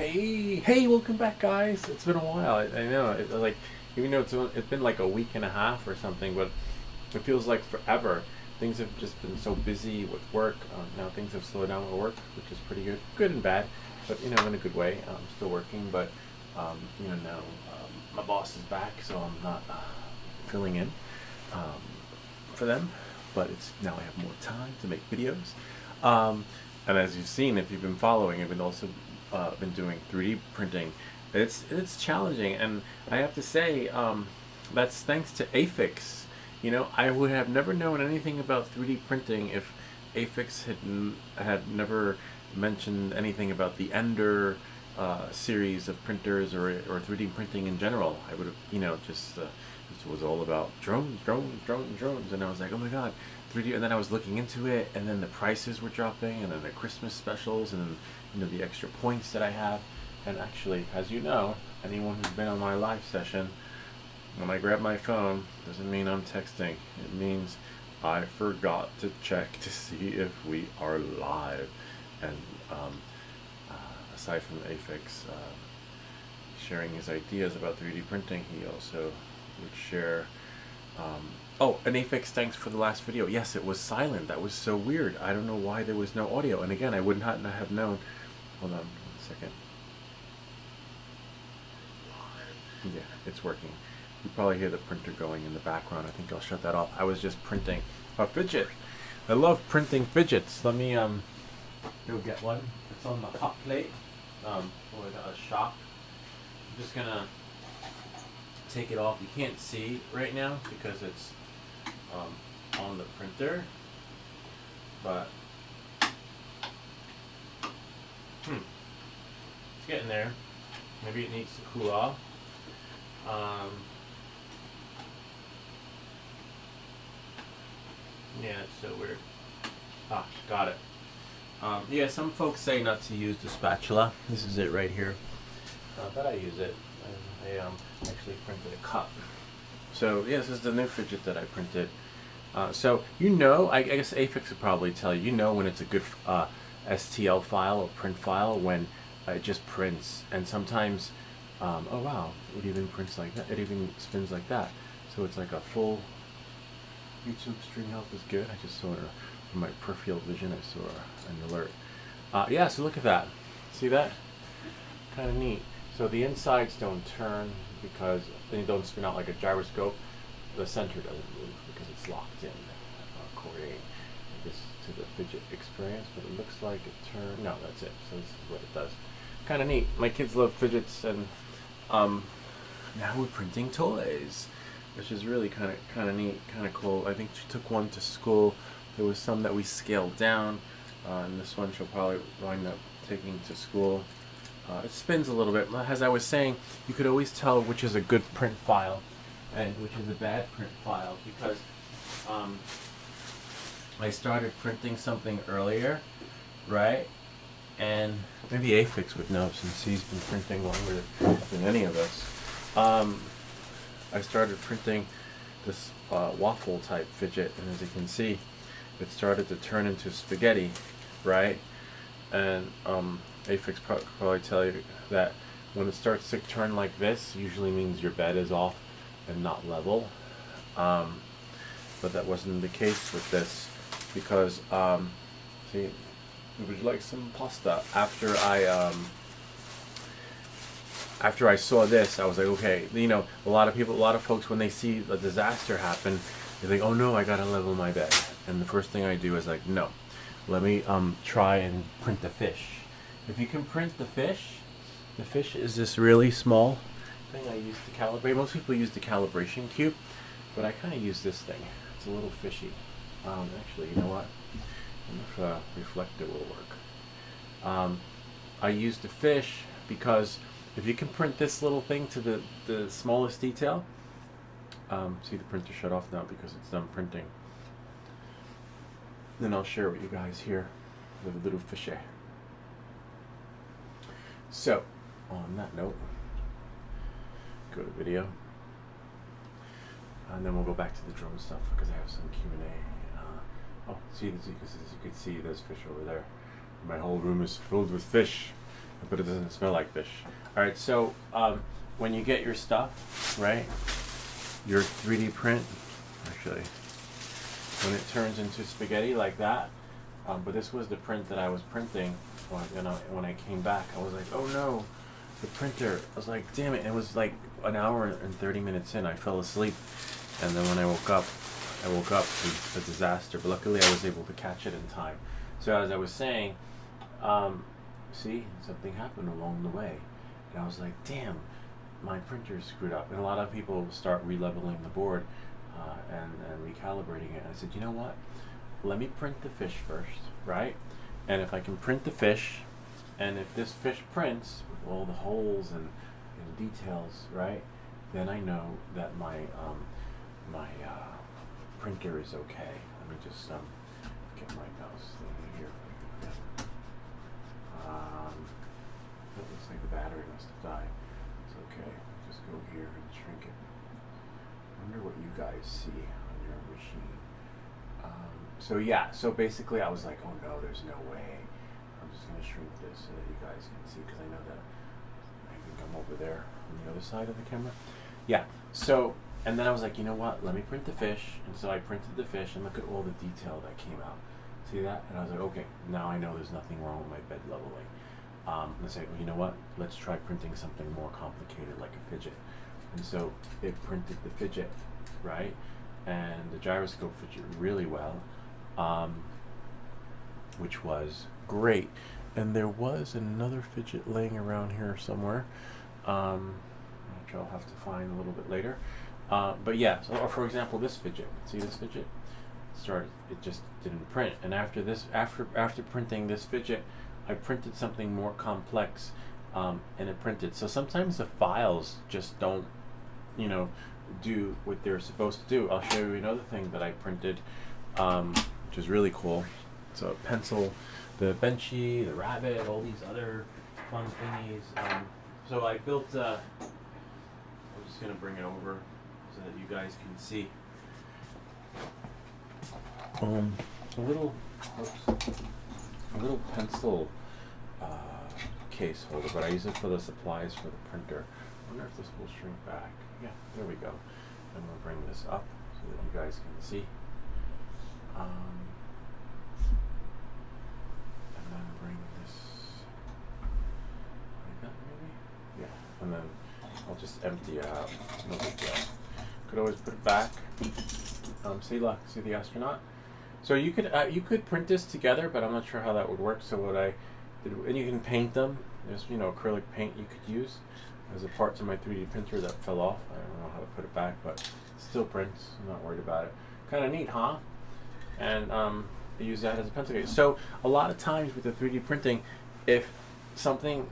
Hey, welcome back, guys. It's been a while. I know, like, even though it's been like a week and a half or something, but it feels like forever. Things have just been so busy with work. Now things have slowed down with work, which is pretty good and bad, but in a good way. I'm still working, but now my boss is back, so I'm not filling in um, for them. But it's now I have more time to make videos. And as you've seen, if you've been following, I've been also been doing 3D printing. It's challenging, and I have to say that's thanks to Afix. I would have never known anything about 3D printing if Afix had never mentioned anything about the Ender series of printers or 3D printing in general. I would have, just it was all about drones, and I was like, oh my god, 3D. And then I was looking into it, and then the prices were dropping, and then the Christmas specials, and then the extra points that I have. And actually, as you know, anyone who's been on my live session, when I grab my phone, doesn't mean I'm texting. It means I forgot to check to see if we are live. And aside from Afix sharing his ideas about 3D printing, he also would share. And Afix, thanks for the last video. Yes, it was silent. That was so weird. I don't know why there was no audio. And again, I would not have known. Hold on 1 second. Yeah, it's working. You probably hear the printer going in the background. I think I'll shut that off. I was just printing a fidget. I love printing fidgets. Let me go get one. It's on the hot plate with a shock. I'm just gonna take it off. You can't see right now because it's on the printer, but it's getting there. Maybe it needs to cool off. Yeah, it's so weird. Got it. Yeah, some folks say not to use the spatula. This is it right here. But I use it. I actually printed a cup. So yeah, this is the new fidget that I printed. So I guess Afix would probably tell you, when it's a good STL file or print file when it just prints. And sometimes, oh wow, it even prints like that. It even spins like that. So it's like a full YouTube stream help is good. I just saw it from my peripheral vision. I saw an alert. Yeah, so look at that. See that? Kind of neat. So the insides don't turn because they don't spin out like a gyroscope. The center doesn't move because it's locked in according to the fidget experience. But it looks like it turned. No, that's it. So this is what it does. Kind of neat. My kids love fidgets, and now we're printing toys, which is really kind of neat, kind of cool. I think she took one to school. There was some that we scaled down, and this one she'll probably wind up taking to school. It spins a little bit. As I was saying, you could always tell which is a good print file and which is a bad print file because I started printing something earlier, right? And maybe Afix would know since he's been printing longer than any of us. I started printing this waffle type fidget, and as you can see, it started to turn into spaghetti, right? And Afix probably tell you that when it starts to turn like this, usually means your bed is off and not level. But that wasn't the case with this because, see, would you like some pasta? After I saw this, I was like, okay, a lot of folks, when they see a disaster happen, they're like, oh no, I gotta level my bed. And the first thing I do is like, no, let me try and print the fish. If you can print the fish is this really small thing I use to calibrate. Most people use the calibration cube, but I kind of use this thing. It's a little fishy. Actually, you know what? I wonder if reflector will work. I use the fish because if you can print this little thing to the smallest detail, see the printer shut off now because it's done printing. Then I'll share with you guys here with a little fishy. So, on that note, go to video, and then we'll go back to the drone stuff because I have some Q&A. See, as you can see, there's fish over there. My whole room is filled with fish. but it doesn't smell like fish. All right, so when you get your stuff, right, your 3D print, actually, when it turns into spaghetti like that, but this was the print that I was printing when I came back. I was like, oh no, the printer. I was like, damn it. It was like an hour and 30 minutes in. I fell asleep, and then when I woke up to a disaster. But luckily, I was able to catch it in time. So as I was saying, see, something happened along the way, and I was like, damn, my printer's screwed up. And a lot of people start re-leveling the board and recalibrating it. And I said, you know what? Let me print the fish first, right? And if I can print the fish, and if this fish prints with all the holes and details, right, then I know that my printer is okay. Let me just get my mouse thing here. That looks like the battery must have died. It's okay. Just go here and shrink it. I wonder what you guys see on your machine. So yeah, so basically I was like, oh no, there's no way. I'm just going to shrink this so that you guys can see, because I know that I think I'm over there on the other side of the camera. Yeah, so, and then I was like, you know what, let me print the fish. And so I printed the fish, and look at all the detail that came out. See that? And I was like, okay, now I know there's nothing wrong with my bed leveling. And I said, well, you know what, let's try printing something more complicated like a fidget. And so it printed the fidget, right? And the gyroscope fidget really well. Which was great. And there was another fidget laying around here somewhere, which I'll have to find a little bit later. But yeah, so, or for example, this fidget. See this fidget? It just didn't print. And after printing this fidget, I printed something more complex, and it printed. So sometimes the files just don't, do what they're supposed to do. I'll show you another thing that I printed, which is really cool. So a pencil, the Benchy, the rabbit, all these other fun thingies. So I built, I'm just going to bring it over so that you guys can see. A little pencil case holder, but I use it for the supplies for the printer. I wonder if this will shrink back. Yeah, there we go. I'm going to bring this up so that you guys can see. And then bring this like that maybe? Yeah, and then I'll just empty it out. No big deal. Could always put it back. See the astronaut? So you could print this together, but I'm not sure how that would work. So what I did, and you can paint them. There's acrylic paint you could use. There's a part to my 3D printer that fell off. I don't know how to put it back, but it still prints. I'm not worried about it. Kind of neat, huh? And I use that as a pencil case. So a lot of times with the 3D printing, if something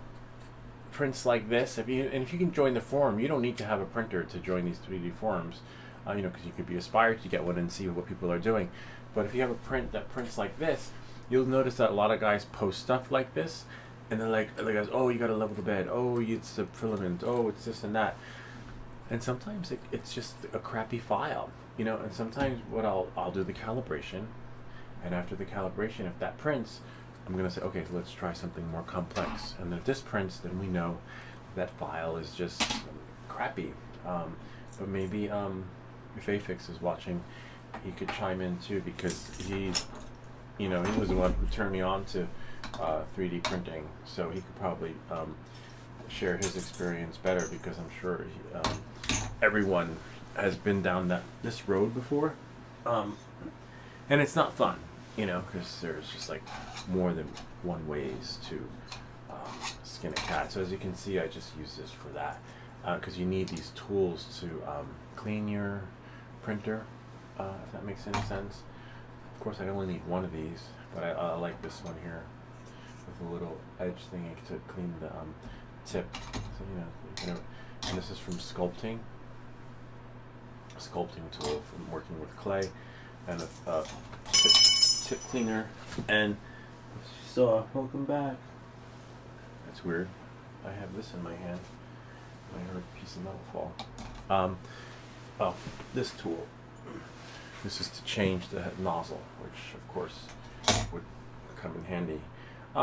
prints like this, if you can join the forum, you don't need to have a printer to join these 3D forums, because you could be inspired to get one and see what people are doing. But if you have a print that prints like this, you'll notice that a lot of guys post stuff like this, and they're like, oh, you got to level the bed. Oh, it's the filament. Oh, it's this and that. And sometimes it's just a crappy file, And sometimes what I'll do the calibration, and after the calibration, if that prints, I'm gonna say, okay, let's try something more complex. And if this prints, then we know that file is just crappy. But maybe if Afix is watching, he could chime in too, because he was the one who turned me on to 3D printing, so he could probably share his experience better, because I'm sure everyone has been down this road before, and it's not fun, because there's just like more than one ways to skin a cat. So as you can see, I just use this for that, because you need these tools to clean your printer, if that makes any sense. Of course, I only need one of these, but I like this one here with a little edge thingy to clean the tip. So, and this is from Sculpting. A sculpting tool from working with clay, and a tip cleaner. And so, welcome back. That's weird. I have this in my hand. I heard a piece of metal fall. This tool. This is to change the nozzle, which of course would come in handy.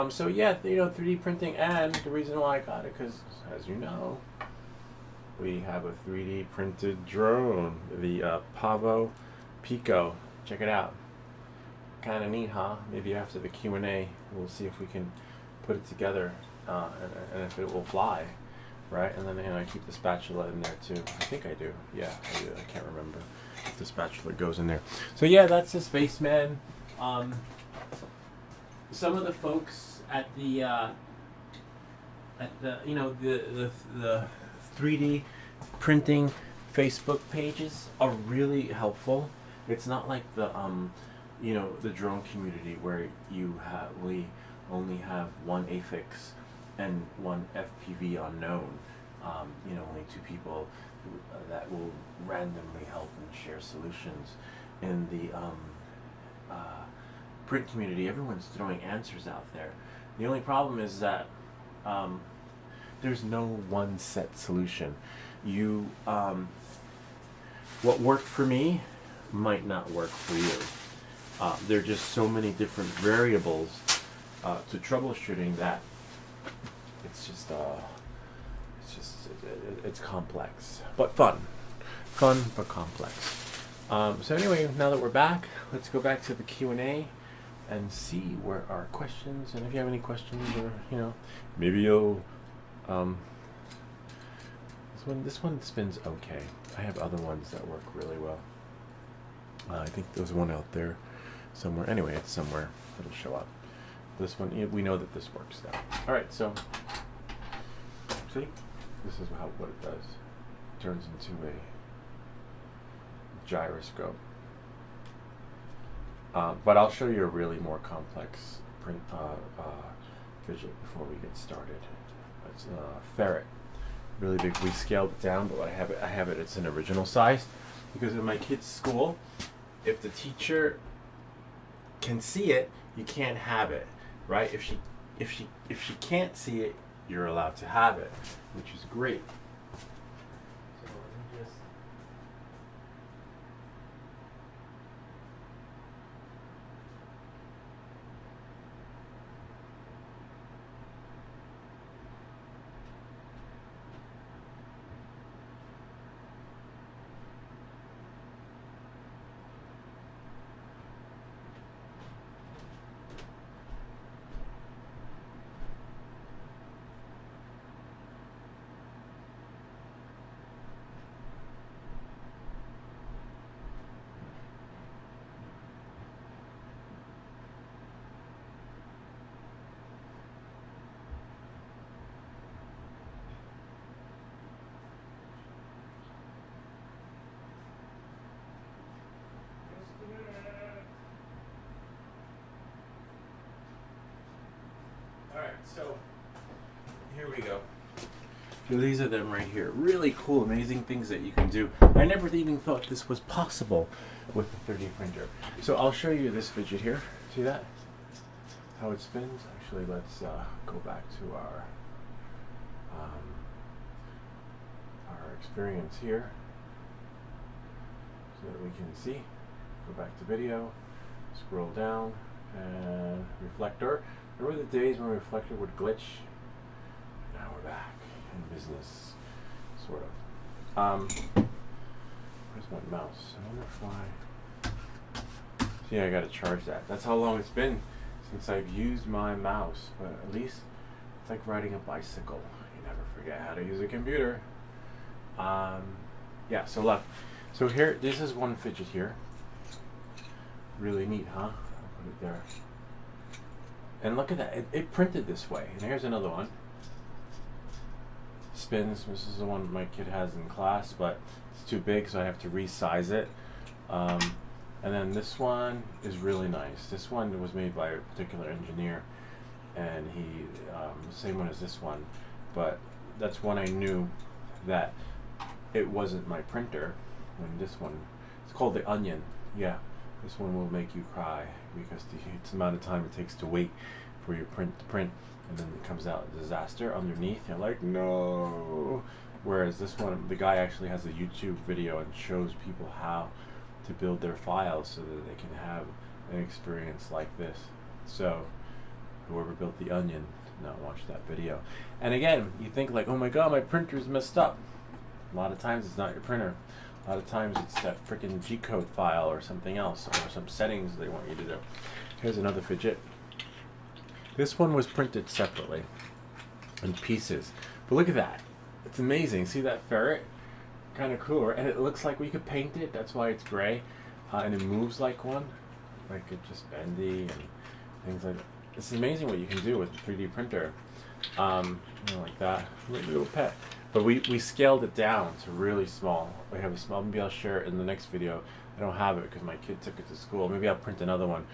So yeah, 3D printing, and the reason why I got it, because as you know, we have a 3D printed drone, the Pavo Pico. Check it out. Kind of neat, huh? Maybe after the Q&A, we'll see if we can put it together, and if it will fly, right? And then I keep the spatula in there too. I think I do. Yeah, I do. I can't remember if the spatula goes in there. So yeah, that's the Spaceman. Some of the folks at the 3D printing Facebook pages are really helpful. It's not like the the drone community where we only have one AFIX and one FPV unknown. Only two people that will randomly help and share solutions. In the print community, everyone's throwing answers out there. The only problem is that there's no one set solution. What worked for me might not work for you. There are just so many different variables to troubleshooting that it's complex, but fun but complex. So anyway, now that we're back, let's go back to the Q&A and see where our questions, and if you have any questions, or maybe you'll this one spins okay. I have other ones that work really well. I think there's one out there somewhere. Anyway, it's somewhere. It'll show up. This one, we know that this works now. All right, so see, this is what it does. It turns into a gyroscope. But I'll show you a really more complex print fidget before we get started. It's a ferret, really big. We scaled it down, but I have it. It's an original size because in my kids' school, if the teacher can see it, you can't have it, right? If she can't see it, you're allowed to have it, which is great. So let me just. So here we go. So these are them right here. Really cool, amazing things that you can do. I never even thought this was possible with the 3D printer. So I'll show you this fidget here. See that? How it spins? Actually, let's go back to our experience here so that we can see. Go back to video, scroll down, and reflector. Remember the days when reflector would glitch? Now we're back in business, sort of. Where's my mouse? I wonder if see, I gotta charge that. That's how long it's been since I've used my mouse, but at least it's like riding a bicycle. You never forget how to use a computer. Yeah, so left. So here, this is one fidget here. Really neat, huh? I'll put it there. And look at that, it printed this way. And here's another one. Spins, this is the one my kid has in class, but it's too big, so I have to resize it. And then this one is really nice. This one was made by a particular engineer, and he, same one as this one, but that's when I knew that it wasn't my printer. And this one, it's called the Onion. Yeah, this one will make you cry because it's the amount of time it takes to wait for your print to print, and then it comes out a disaster underneath. You're like, no. Whereas this one, the guy actually has a YouTube video and shows people how to build their files so that they can have an experience like this. So Whoever built the Onion did not watch that video. And again, you think like, oh my god, my printer's messed up. A lot of times it's not your printer. A lot of times it's that freaking G-code file or something else, or some settings they want you to do. Here's another fidget. This one was printed separately in pieces. But look at that. It's amazing. See that ferret? Kind of cool, right? And it looks like we could paint it. That's why it's gray. And it moves like one. Like it's just bendy and things like that. It's amazing what you can do with a 3D printer. Like that. Little pet. But we scaled it down to really small. We have a small, maybe I'll share it in the next video. I don't have it because my kid took it to school. Maybe I'll print another one.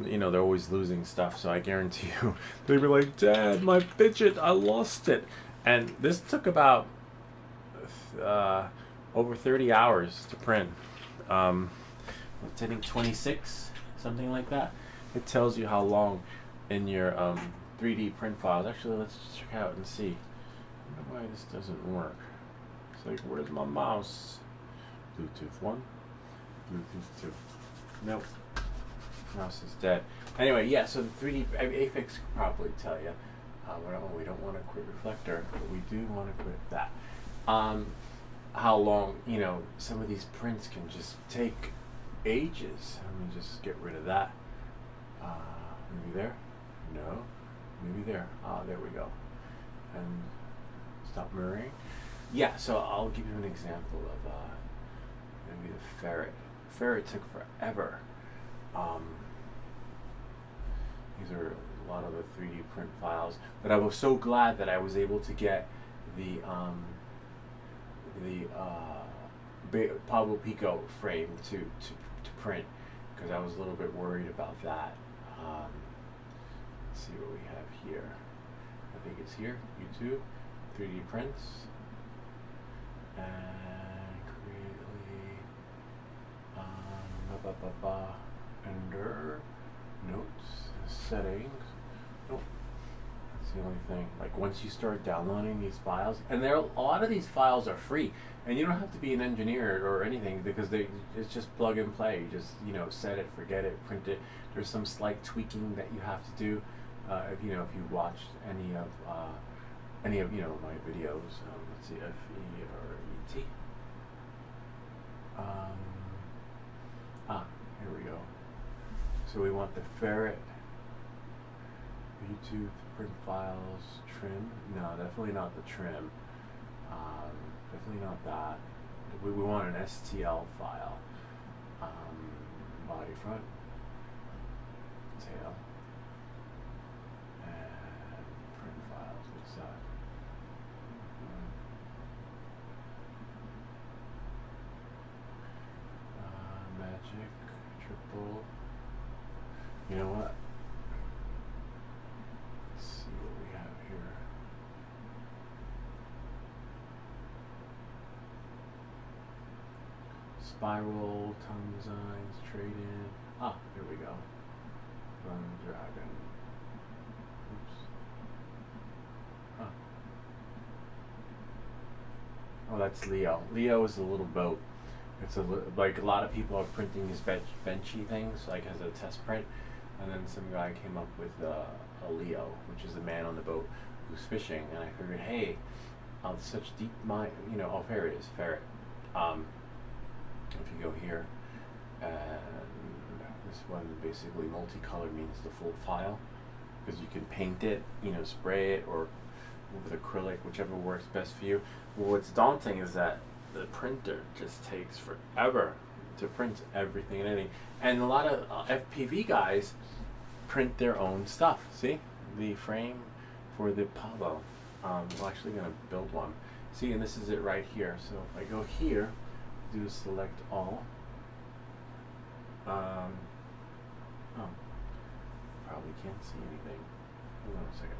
You know, they're always losing stuff, so I guarantee you, they were like, Dad, my fidget, I lost it. And this took about over 30 hours to print. It's hitting 26, something like that. It tells you how long in your 3D print files. Actually, let's check out and see. I wonder why this doesn't work. It's like, where's my mouse? Bluetooth 1, Bluetooth 2. Nope. Mouse is dead. Anyway, yeah, so the 3D, Afix could probably tell you. We don't want to quit reflector, but we do want to quit that. How long, you know, some of these prints can just take ages. Let me just get rid of that. Maybe there? No. Maybe there. There we go. And stop mirroring. Yeah, so I'll give you an example of maybe the ferret. Ferret took forever. These are a lot of the 3D print files, but I was so glad that I was able to get the Pablo Pico frame to print, because I was a little bit worried about that. Let's see what we have here. I think it's here, YouTube, 3D prints, and create under notes, settings. Nope. That's the only thing. Like once you start downloading these files, and a lot of these files are free, and you don't have to be an engineer or anything, because it's just plug and play. You just, you know, set it, forget it, print it. There's some slight tweaking that you have to do. If you watched any of my videos. Let's see, F-E-R-E-T. Here we go. So we want the ferret, YouTube, print files, trim. No, definitely not the trim. Definitely not that. We want an STL file. Body front, tail, and print files. What's that? Magic, triple. You know what? Let's see what we have here. Spiral, tongue designs, trade-in. Here we go. Run Dragon. Oops. Oh, that's Leo. Leo is a little boat. It's like a lot of people are printing these benchy things, like as a test print, and then some guy came up with a Leo, which is the man on the boat who's fishing, and I figured, hey, such deep mind, oh, here it is, ferret. If you go here, and this one basically multicolor means the full file, because you can paint it, spray it, or with acrylic, whichever works best for you. Well, what's daunting is that the printer just takes forever to print everything and anything. And a lot of FPV guys print their own stuff. See? The frame for the Pablo. We're actually going to build one. See, and this is it right here. So if I go here, do select all. Probably can't see anything. Hold on a second.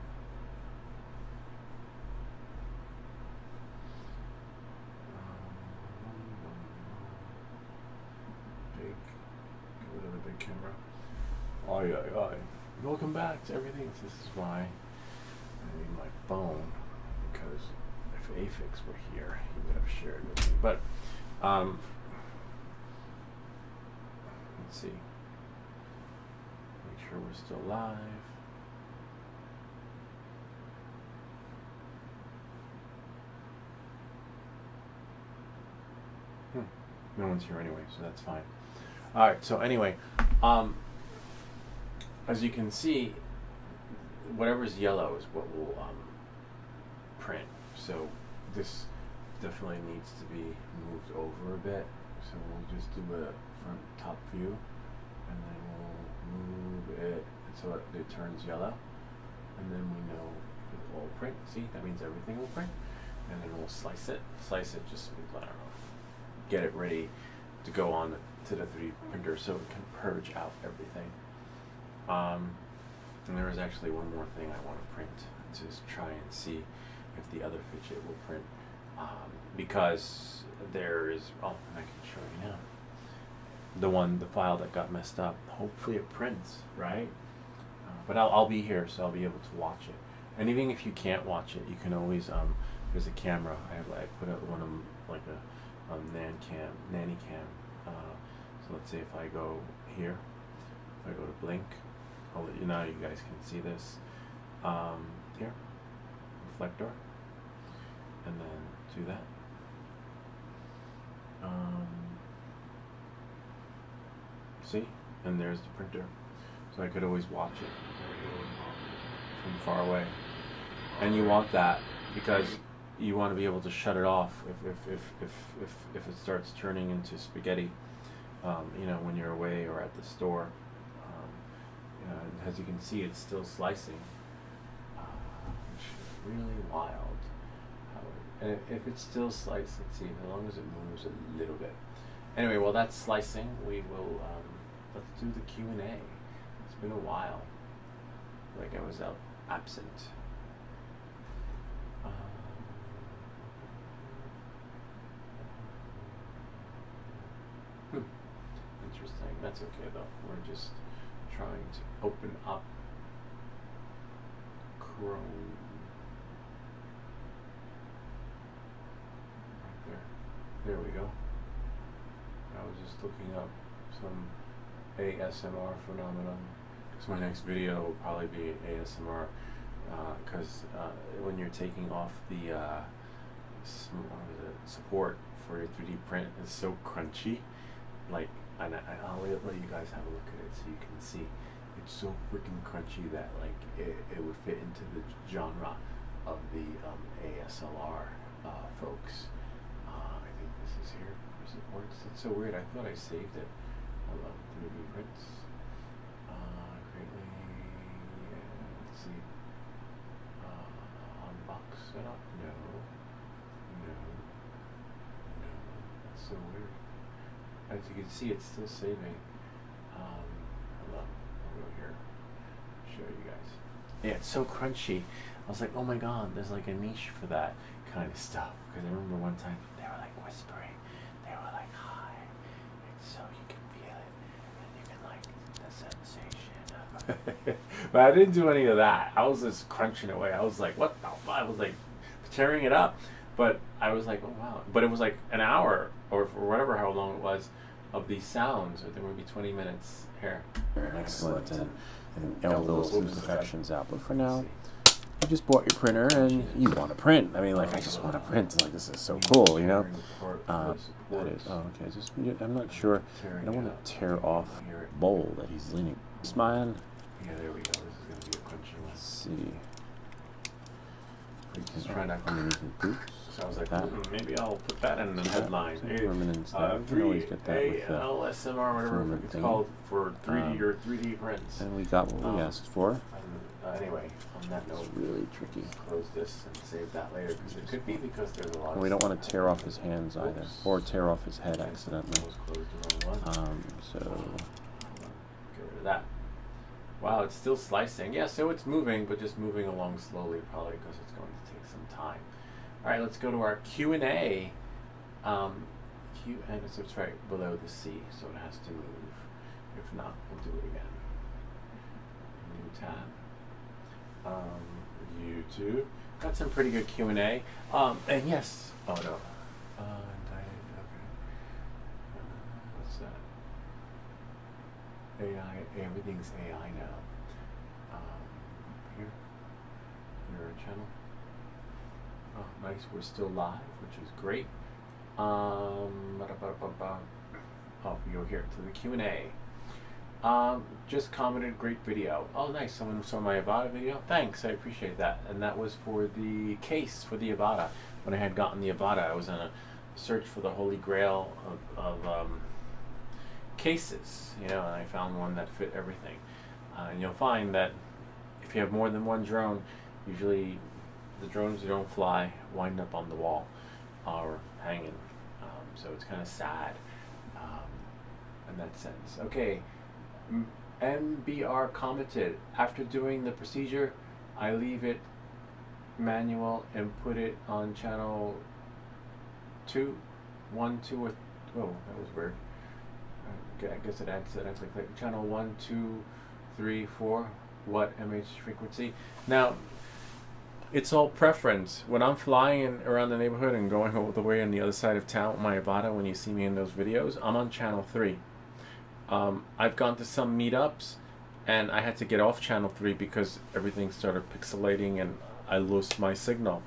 Go to the big camera. Aye. Welcome back to everything. This is why I need my phone, because if Afix were here, he would have shared with me. But let's see. Make sure we're still live. No one's here anyway, so that's fine. All right. So anyway, as you can see, whatever's yellow is what will print. So this definitely needs to be moved over a bit. So we'll just do a front top view, and then we'll move it so it turns yellow, and then we know it will print. See, that means everything will print, and then we'll slice it. Slice it just means, I don't know, get it ready to go on to the 3D printer so it can purge out everything. And there is actually one more thing I want to print, to just try and see if the other fidget will print, because there is, oh, and I can show you now, the file that got messed up. Hopefully it prints, right? But I'll be here, so I'll be able to watch it. And even if you can't watch it, you can always, there's a camera. I put out one of them, like a nanny cam. So let's say if I go here, if I go to blink, I'll let you know, you guys can see this. Here, reflector, and then do that. See, and there's the printer. So I could always watch it from far away. And you want that because you want to be able to shut it off if it starts turning into spaghetti. You know, when you're away or at the store. As you can see, it's still slicing, which is really wild. And if it's still sliced, let's see, as long as it moves a little bit. Anyway, while that's slicing, we will, let's do the Q&A. It's been a while, like I was absent. Interesting, that's okay though. We're just trying to open up Chrome. Right there. There we go. I was just looking up some ASMR phenomenon, because my next video will probably be ASMR, because when you're taking off the support for your 3D print, it's so crunchy. Like, and I'll let you guys have a look at it so you can see. It's so freaking crunchy that like it would fit into the genre of the ASLR folks. I think this is here. Is it works? It's so weird. I thought I saved it. I love 3D prints. Greatly. Let's see. Unbox setup. No. That's so weird. As you can see, it's still saving. Hold on. I'll go here. Show you guys. Yeah, it's so crunchy. I was like, oh my god, there's like a niche for that kind of stuff. Because I remember one time they were like whispering. They were like, hi. It's so you can feel it. And you can like the sensation. But I didn't do any of that. I was just crunching away. I was like, what the fuck? I was like tearing it up. But I was like, oh wow. But it was like an hour or for whatever, how long it was, of these sounds. Or there would be 20 minutes here. Excellent. And all those imperfections out. But for now, you just bought your printer and you want to print. I mean, like, I just want to print. Like, this is so cool, you know? That is, oh, okay. Just, I'm not sure. I don't want to tear off the bowl that he's leaning. Smile. Yeah, there we go. This is going to be a crunchy one. Let's see. Just trying to underneath his boots. So I was like, maybe I'll put that in the headline. You can always get that with the ALSMR, whatever it's called, for 3D or 3D prints. And we got what we asked for. Anyway, on that note, it's really tricky. Close this and save that later, because it could be because there's a lot. And we don't want to tear off his hands either, or tear off his head accidentally. So get rid of that. Wow, it's still slicing. Yeah, so it's moving, but just moving along slowly, probably because it's going to take some time. All right, let's go to our Q&A. Q&A, so it's right below the C, so it has to move. If not, we'll do it again. New tab. YouTube. Got some pretty good Q&A. And yes. Oh, no. Okay. What's that? AI. Everything's AI now. Here. Your channel. Oh, nice. We're still live, which is great. Oh, we go here to the Q&A. Just commented, great video. Oh, nice. Someone saw my Avada video. Thanks, I appreciate that. And that was for the case for the Avada. When I had gotten the Avada, I was on a search for the holy grail of cases, and I found one that fit everything. And you'll find that if you have more than one drone, usually the drones that don't fly wind up on the wall or hanging. So it's kind of sad in that sense. Okay. MBR commented, after doing the procedure, I leave it manual and put it on channel 2, 1, 2, or oh, that was weird. I guess it accidentally clicked channel 1, 2, 3, 4. What MH frequency? Now, it's all preference. When I'm flying around the neighborhood and going all the way on the other side of town with my Avada, when you see me in those videos, I'm on channel 3. I've gone to some meetups and I had to get off channel 3 because everything started pixelating and I lost my signal.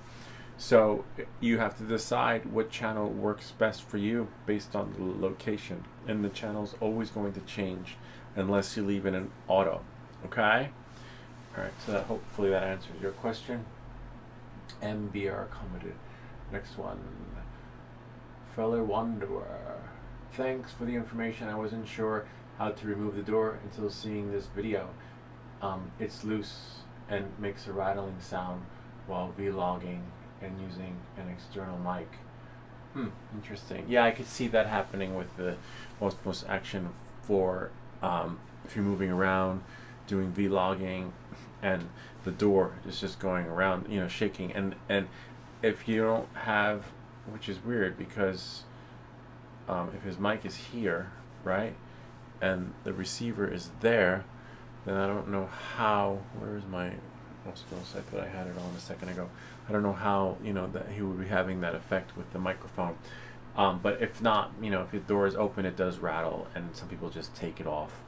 So you have to decide what channel works best for you based on the location, and the channel's always going to change unless you leave it in auto. Okay? Alright, so hopefully that answers your question. MBR commented. Next one. Feller Wanderer. Thanks for the information. I wasn't sure how to remove the door until seeing this video. It's loose and makes a rattling sound while vlogging and using an external mic. Interesting. Yeah, I could see that happening with the Osmos Action 4. If you're moving around, doing vlogging, and the door is just going around, shaking. And if you don't have, which is weird because if his mic is here, right, and the receiver is there, then I don't know how. Where is my Osmos? I thought I had it on a second ago. I don't know how that he would be having that effect with the microphone. But if not, if the door is open, it does rattle, and some people just take it off.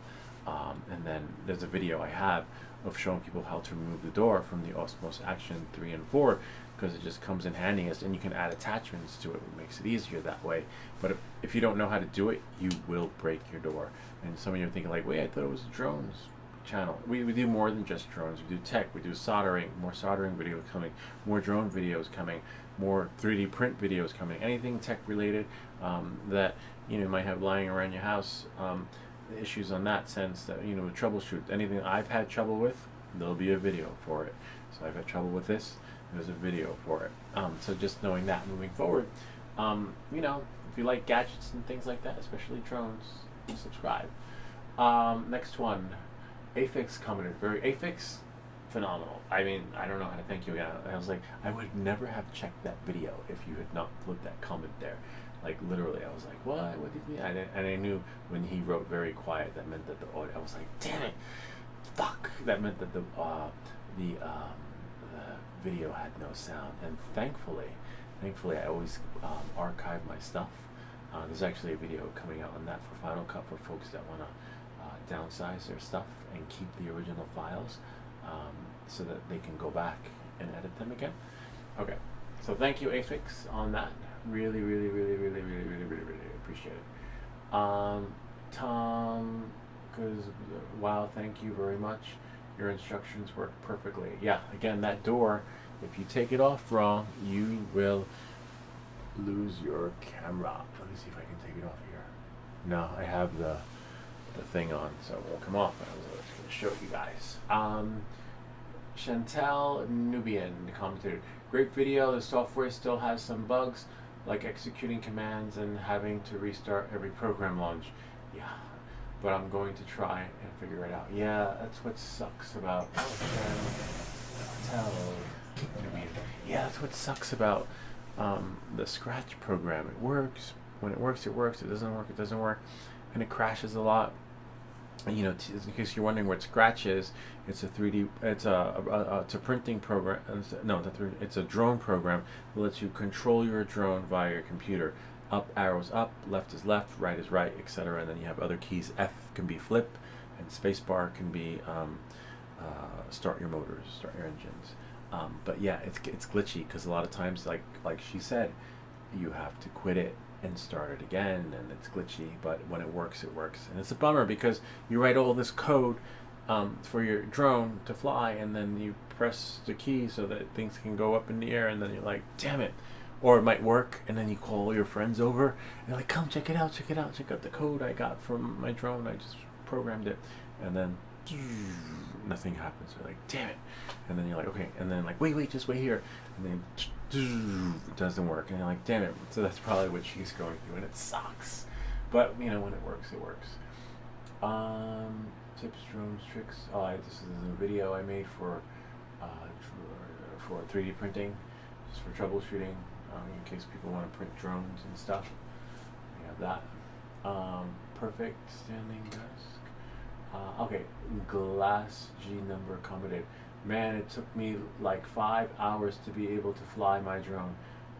And then there's a video I have of showing people how to remove the door from the Osmos Action 3 and 4, because it just comes in handy, and you can add attachments to it, which makes it easier that way. But if you don't know how to do it, you will break your door. And some of you are thinking like, wait, I thought it was drones channel. We do more than just drones. We do tech, we do soldering, more soldering videos coming, more drone videos coming, more 3D print videos coming, anything tech related that you might have lying around your house. Issues on that sense that troubleshoot anything I've had trouble with, there'll be a video for it. So I've had trouble with this, there's a video for it. So just knowing that moving forward, if you like gadgets and things like that, especially drones, subscribe. Next one, Afix commented. Afix, phenomenal. I mean, I don't know how to thank you again. I was like, I would never have checked that video if you had not put that comment there. Like literally, I was like, what? What did you mean? And I knew when he wrote very quiet, that meant that the audio. I was like, damn it, fuck. That meant that the video had no sound. And thankfully, I always archive my stuff. There's actually a video coming out on that for Final Cut for folks that want to downsize their stuff and keep the original files, so that they can go back and edit them again. Okay, so thank you, Afix, on that. Really appreciate it. Tom, because wow, thank you very much. Your instructions work perfectly. Yeah, again, that door, if you take it off wrong, you will lose your camera. Let me see if I can take it off here. No, I have the thing on, so it won't come off, but I was just going to show you guys. Chantal Nubian commented, great video. The software still has some bugs, like executing commands and having to restart every program launch. Yeah, but I'm going to try and figure it out. Yeah, that's what sucks about Chantal Nubian. Yeah, that's what sucks about the Scratch program. It works. When it works, it works. It doesn't work, it doesn't work. And it crashes a lot. And, in case you're wondering what Scratch is, it's a 3D, it's a printing program. No, it's a drone program that lets you control your drone via your computer. Up arrows up, left is left, right is right, etc. And then you have other keys. F can be flip, and spacebar can be start your motors, start your engines. But yeah, it's glitchy because a lot of times, like she said, you have to quit it and start it again, and it's glitchy, but when it works, it works. And it's a bummer because you write all this code for your drone to fly, and then you press the key so that things can go up in the air, and then you're like, damn it. Or it might work, and then you call your friends over, and they're like, come check it out, check out the code I got from my drone, I just programmed it, and then nothing happens. You're like, damn it. And then you're like, okay, and then like, wait, just wait here, and then it doesn't work, and you're like, damn it. So that's probably what she's going through, and it sucks. But you know, when it works, it works. Tips, drones, tricks. This is a video I made for 3D printing, just for troubleshooting, in case people want to print drones and stuff. We have that. Perfect standing desk. Okay, Glass G number commented, man, it took me like 5 hours to be able to fly my drone.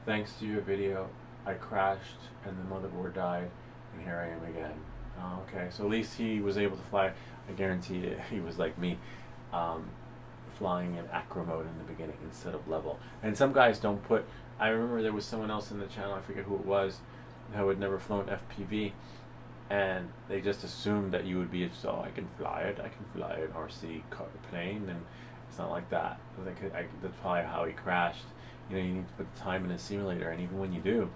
Thanks to your video, I crashed and the motherboard died, and here I am again. Okay, so at least he was able to fly. I guarantee you, he was like me, flying in acro mode in the beginning instead of level. And some guys don't put, I remember there was someone else in the channel, I forget who it was, who had never flown FPV, and they just assumed that you would be, so I can fly an RC plane, and it's not like that. That's probably how he crashed. You know, you need to put the time in a simulator, and even when you do,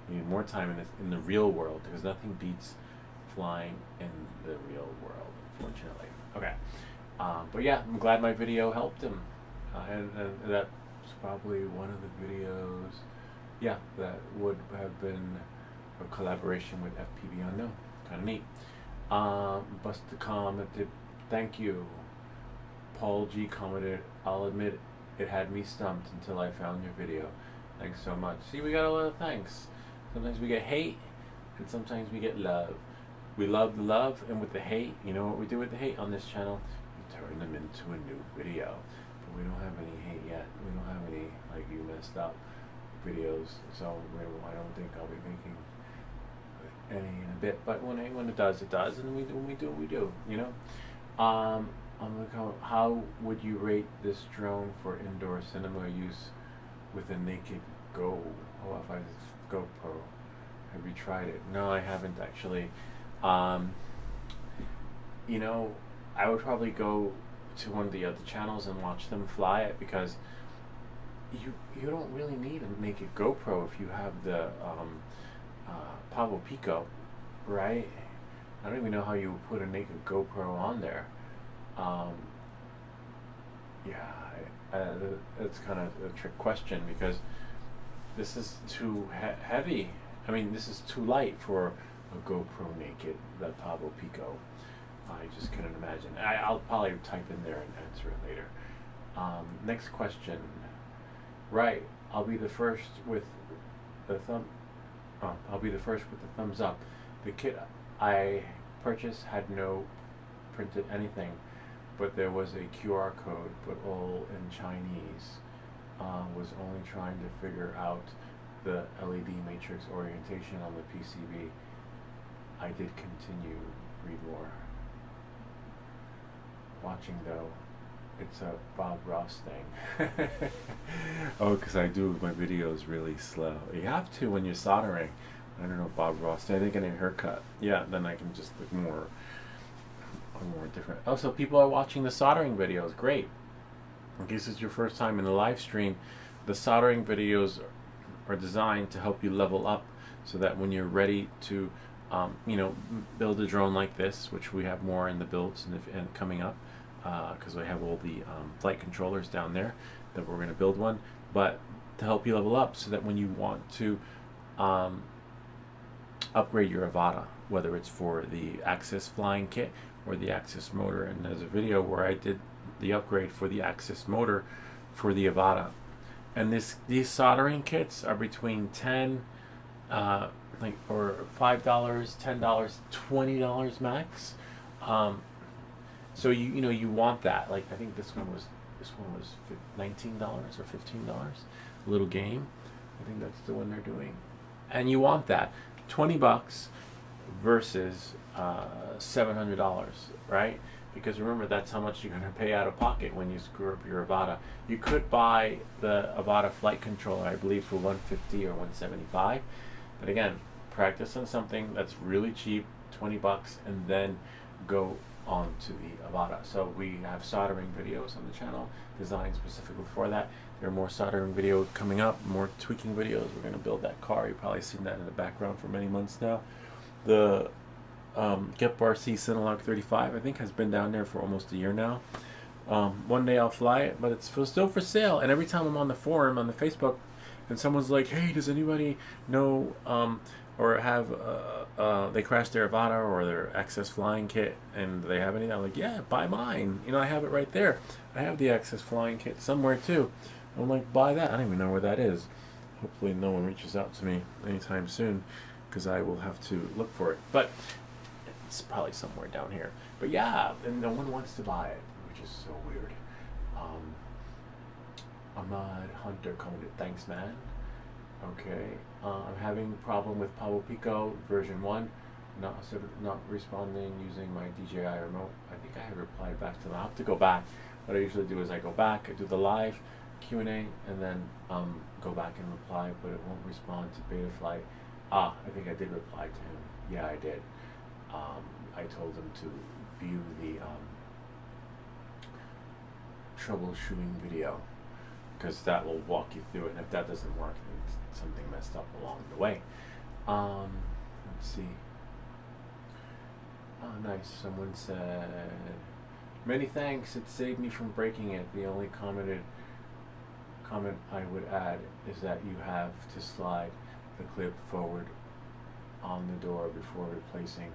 you need more time in the real world, because nothing beats flying in the real world, unfortunately. Okay. But yeah, I'm glad my video helped him, and that's probably one of the videos, yeah, that would have been a collaboration with FPV Unknown. Kind of neat. Busta commented, thank you. Paul G commented, I'll admit it had me stumped until I found your video. Thanks so much. See, we got a lot of thanks. Sometimes we get hate, and sometimes we get love. We love the love, and with the hate, you know what we do with the hate on this channel? We turn them into a new video. But we don't have any hate yet. We don't have any, like, you messed up videos, so I don't think I'll be making any in a bit. But when it does, it does, and when we do, we do, you know? I'm gonna come, how would you rate this drone for indoor cinema use with a naked GoPro? Have you tried it? No, I haven't actually. You know, I would probably go to one of the other channels and watch them fly it, because you don't really need a naked GoPro if you have the Pavo Pico, right? I don't even know how you would put a naked GoPro on there. It's kind of a trick question, because this is too heavy. I mean, this is too light for a GoPro naked, the Pavo Pico. I just couldn't imagine. I'll probably type in there and answer it later. Next question. Right, I'll be the first with the thumbs up. The kit I purchased had no printed anything, but there was a QR code, but all in Chinese. Was only trying to figure out the LED matrix orientation on the PCB. I did continue, read more. Watching though, it's a Bob Ross thing. Oh, because I do my videos really slow. You have to when you're soldering. I don't know, Bob Ross. I think getting a haircut. Yeah, then I can just look more different. Oh, so people are watching the soldering videos. Great. In case it's your first time in the live stream, the soldering videos are designed to help you level up, so that when you're ready to, you know, build a drone like this, which we have more in the builds and coming up, because we have all the flight controllers down there that we're going to build one, but to help you level up, so that when you want to upgrade your Avata, whether it's for the Axis flying kit or the Axis motor. And there's a video where I did the upgrade for the Axis motor for the Avata. And these soldering kits are between $10 or $5, $10, $20 max. So you want that. Like, I think this one was $19 or $15. A little game. I think that's the one they're doing. And you want that. $20 versus $700, right? Because remember, that's how much you're going to pay out of pocket when you screw up your Avata. You could buy the Avata flight controller, I believe, for $150 or $175. But again, practice on something that's really cheap, $20, and then go on to the Avata. So we have soldering videos on the channel, designed specifically for that. There are more soldering videos coming up, more tweaking videos. We're going to build that car. You've probably seen that in the background for many months now. The GetBar-C Cinelog 35, I think, has been down there for almost a year now. One day I'll fly it, but it's still for sale. And every time I'm on the forum, on the Facebook, and someone's like, hey, does anybody know or have they crashed their Avata or their Access Flying Kit, and they have anything? I'm like, yeah, buy mine. You know, I have it right there. I have the Access Flying Kit somewhere too. I'm like, buy that. I don't even know where that is. Hopefully no one reaches out to me anytime soon, because I will have to look for it. But it's probably somewhere down here. But yeah, and no one wants to buy it, which is so weird. Ahmad Hunter commented, thanks man. Okay, I'm having a problem with Pablo Pico version 1, not responding using my DJI remote. I think I have replied back to them. I'll have to go back. What I usually do is I go back, I do the live Q&A, and then go back and reply, but it won't respond to Betaflight. I think I did reply to him. Yeah, I did. I told him to view the troubleshooting video, because that will walk you through it, and if that doesn't work, then something messed up along the way. Let's see. Oh, nice. Someone said, many thanks, it saved me from breaking it. The only comment I would add is that you have to slide the clip forward on the door before replacing,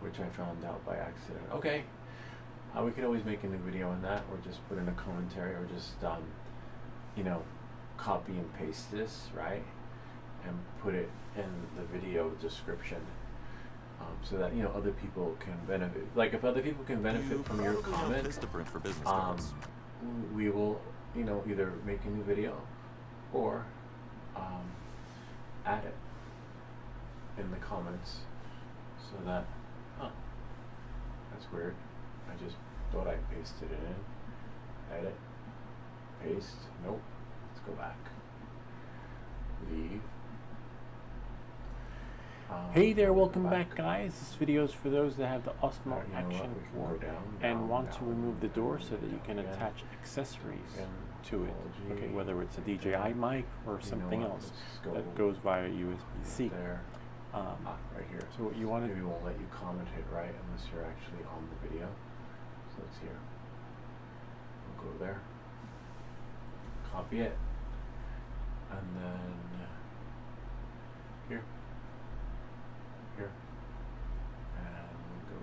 which I found out by accident. Okay. We could always make a new video on that, or just put in a commentary, or just you know, copy and paste this, right, and put it in the video description, so that, you know, other people can benefit. Like, if other people can benefit from your comment, for business cards. we will, you know, either make a new video or add it in the comments, so that, that's weird. I just thought I pasted it in. Edit. Paste. Nope. Let's go back. Leave. Hey there, welcome back guys. This video is for those that have the Osmo You know what, Action we can 4 go down, and down, want to down, remove the door so that you can again, attach accessories again, to it. apology, Okay, whether it's a DJI mic or something what, else let's go that goes via USB-C. there. Right here. So what you want to Maybe won't let you comment it right unless you're actually on the video. So it's here. We'll go there. Copy it. And then here. Here. And go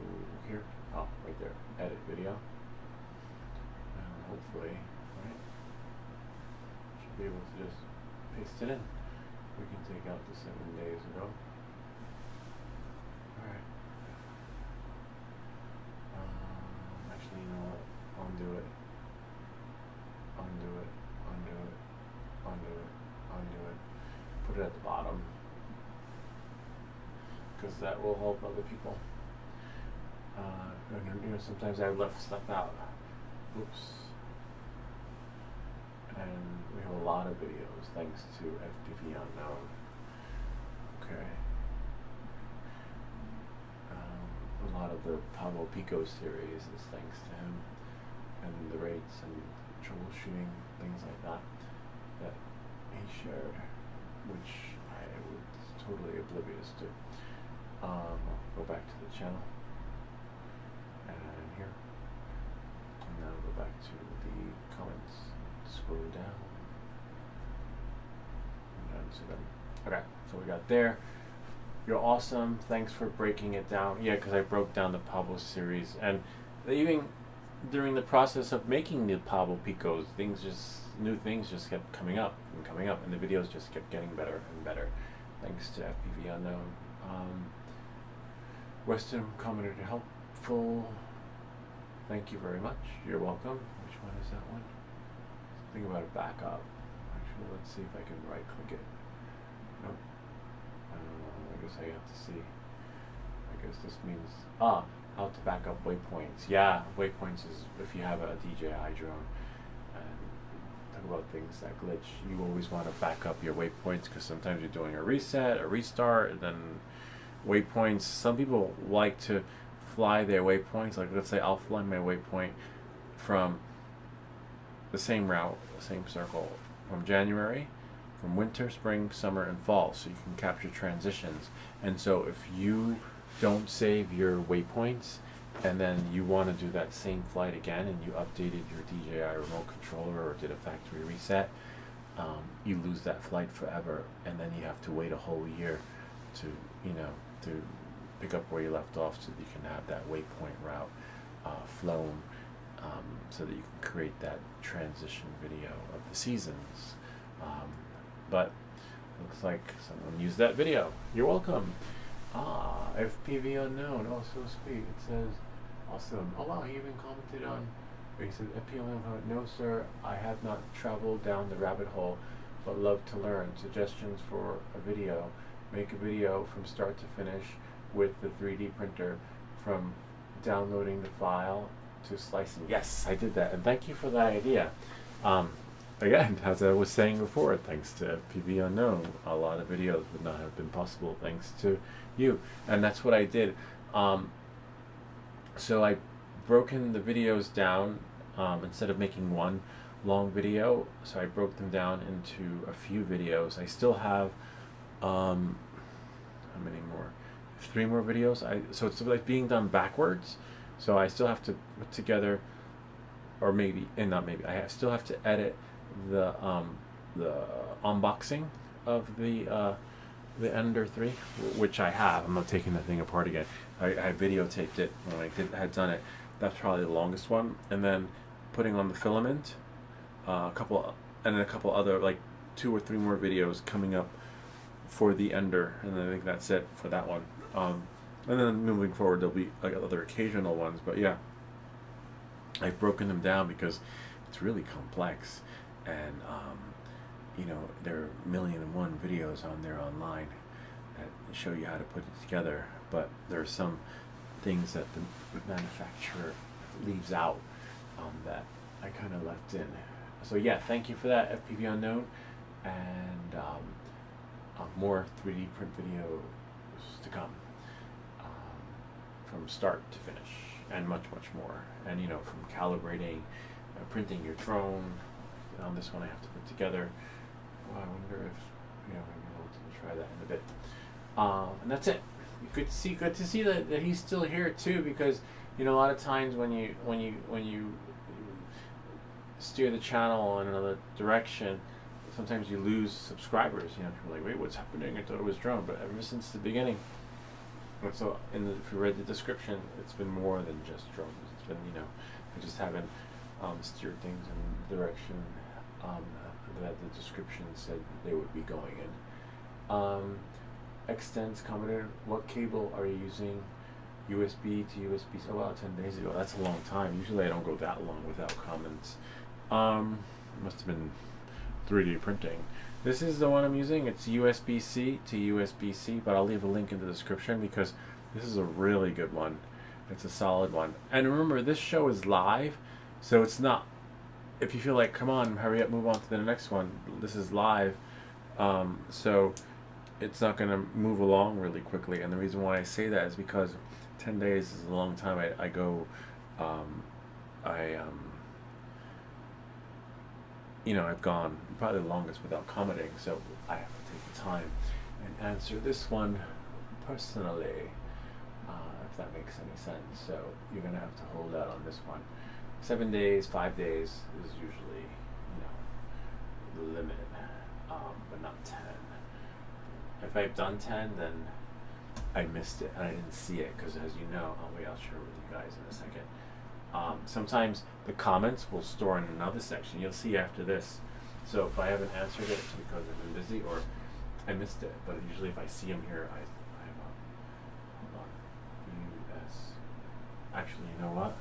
here. Oh, right there. Edit video. And hopefully, right? Should be able to just paste it in. We can take out the 7 days ago. Alright. Actually, you know what? Undo it. Undo it. Undo it. Undo it. Undo it. Put it at the bottom, because that will help other people. And, you know, sometimes I left stuff out. Oops. And we have a lot of videos thanks to FPV Unknown. Okay. A lot of the Pablo Pico series is thanks to him, and the rates and troubleshooting, things like that, that he shared, which I was totally oblivious to. I'll go back to the channel, and here, and now go back to the comments, scroll down, and down to them. Okay, so we got there. You're awesome. Thanks for breaking it down. Yeah, because I broke down the Pablo series, and even during the process of making the Pablo Picos, new things just kept coming up, and the videos just kept getting better and better, thanks to FPV Unknown. Western commented, helpful. Thank you very much. You're welcome. Which one is that one? Think about a backup. Actually, let's see if I can right click it. Nope. I guess I have to see. I guess this means how to back up waypoints. Yeah, waypoints is if you have a DJI drone, and the about things that glitch. You always want to back up your waypoints because sometimes you're doing a reset, a restart, and then waypoints. Some people like to fly their waypoints. Like let's say I'll fly my waypoint from the same route, the same circle, from January, from winter, spring, summer, and fall, so you can capture transitions. And so if you don't save your waypoints and then you want to do that same flight again and you updated your DJI remote controller or did a factory reset, you lose that flight forever, and then you have to wait a whole year to to pick up where you left off so that you can have that waypoint route flown, so that you can create that transition video of the seasons. But looks like someone used that video. You're welcome. FPV unknown. Oh, so sweet. It says, awesome. Oh wow, he even commented on. He said, FPV unknown. No, sir, I have not traveled down the rabbit hole, but love to learn. Suggestions for a video. Make a video from start to finish with the 3D printer, from downloading the file to slicing. Yes, I did that, and thank you for that idea. Again, as I was saying before, thanks to FPV Unknown, a lot of videos would not have been possible thanks to you, and that's what I did. So I broken the videos down, instead of making one long video, so I broke them down into a few videos. I still have how many more? 3 more videos. So it's like being done backwards. So I still have to put together, or maybe, and not maybe, still have to edit the unboxing of the Ender 3, which I have. I'm not taking the thing apart again. I videotaped it when I had done it. That's probably the longest one. And then putting on the filament, a couple other, like 2 or 3 more videos coming up for the Ender, and I think that's it for that one. And then moving forward, there'll be like other occasional ones, but yeah, I've broken them down because it's really complex, and there are 1,000,001 videos on there online that show you how to put it together, but there are some things that the manufacturer leaves out that I kind of left in. So yeah, thank you for that, FPV Unknown, and more 3D print videos to come, from start to finish, and much more. And from calibrating, printing your drone. On this one I have to put together. I wonder if maybe we'll try that in a bit. And that's it. Good to see that he's still here too, because a lot of times when you steer the channel in another direction, sometimes you lose subscribers. People are like, wait, what's happening? I thought it was drone. But ever since the beginning, so if you read the description, it's been more than just drones. It's been, I just haven't steered things in the direction that the description said they would be going in. Extends commented, what cable are you using? USB to USB? Oh wow, 10 days ago. That's a long time. Usually I don't go that long without comments. Must have been 3D printing. This is the one I'm using. It's USB-C to USB-C, but I'll leave a link in the description because this is a really good one. It's a solid one. And remember, this show is live, so it's not, if you feel like, come on, hurry up, move on to the next one, this is live, so it's not going to move along really quickly. And the reason why I say that is because 10 days is a long time. I've gone probably the longest without commenting, so I have to take the time and answer this one personally, if that makes any sense. So you're going to have to hold out on this one. 7 days, 5 days is usually, the limit, but not 10. If I've done 10, then I missed it and I didn't see it, because as you know, I'll share with you guys in a second. Sometimes the comments will store in another section. You'll see after this. So if I haven't answered it, it's because I've been busy or I missed it. But usually if I see them here, I hold on. US. Actually, you know what?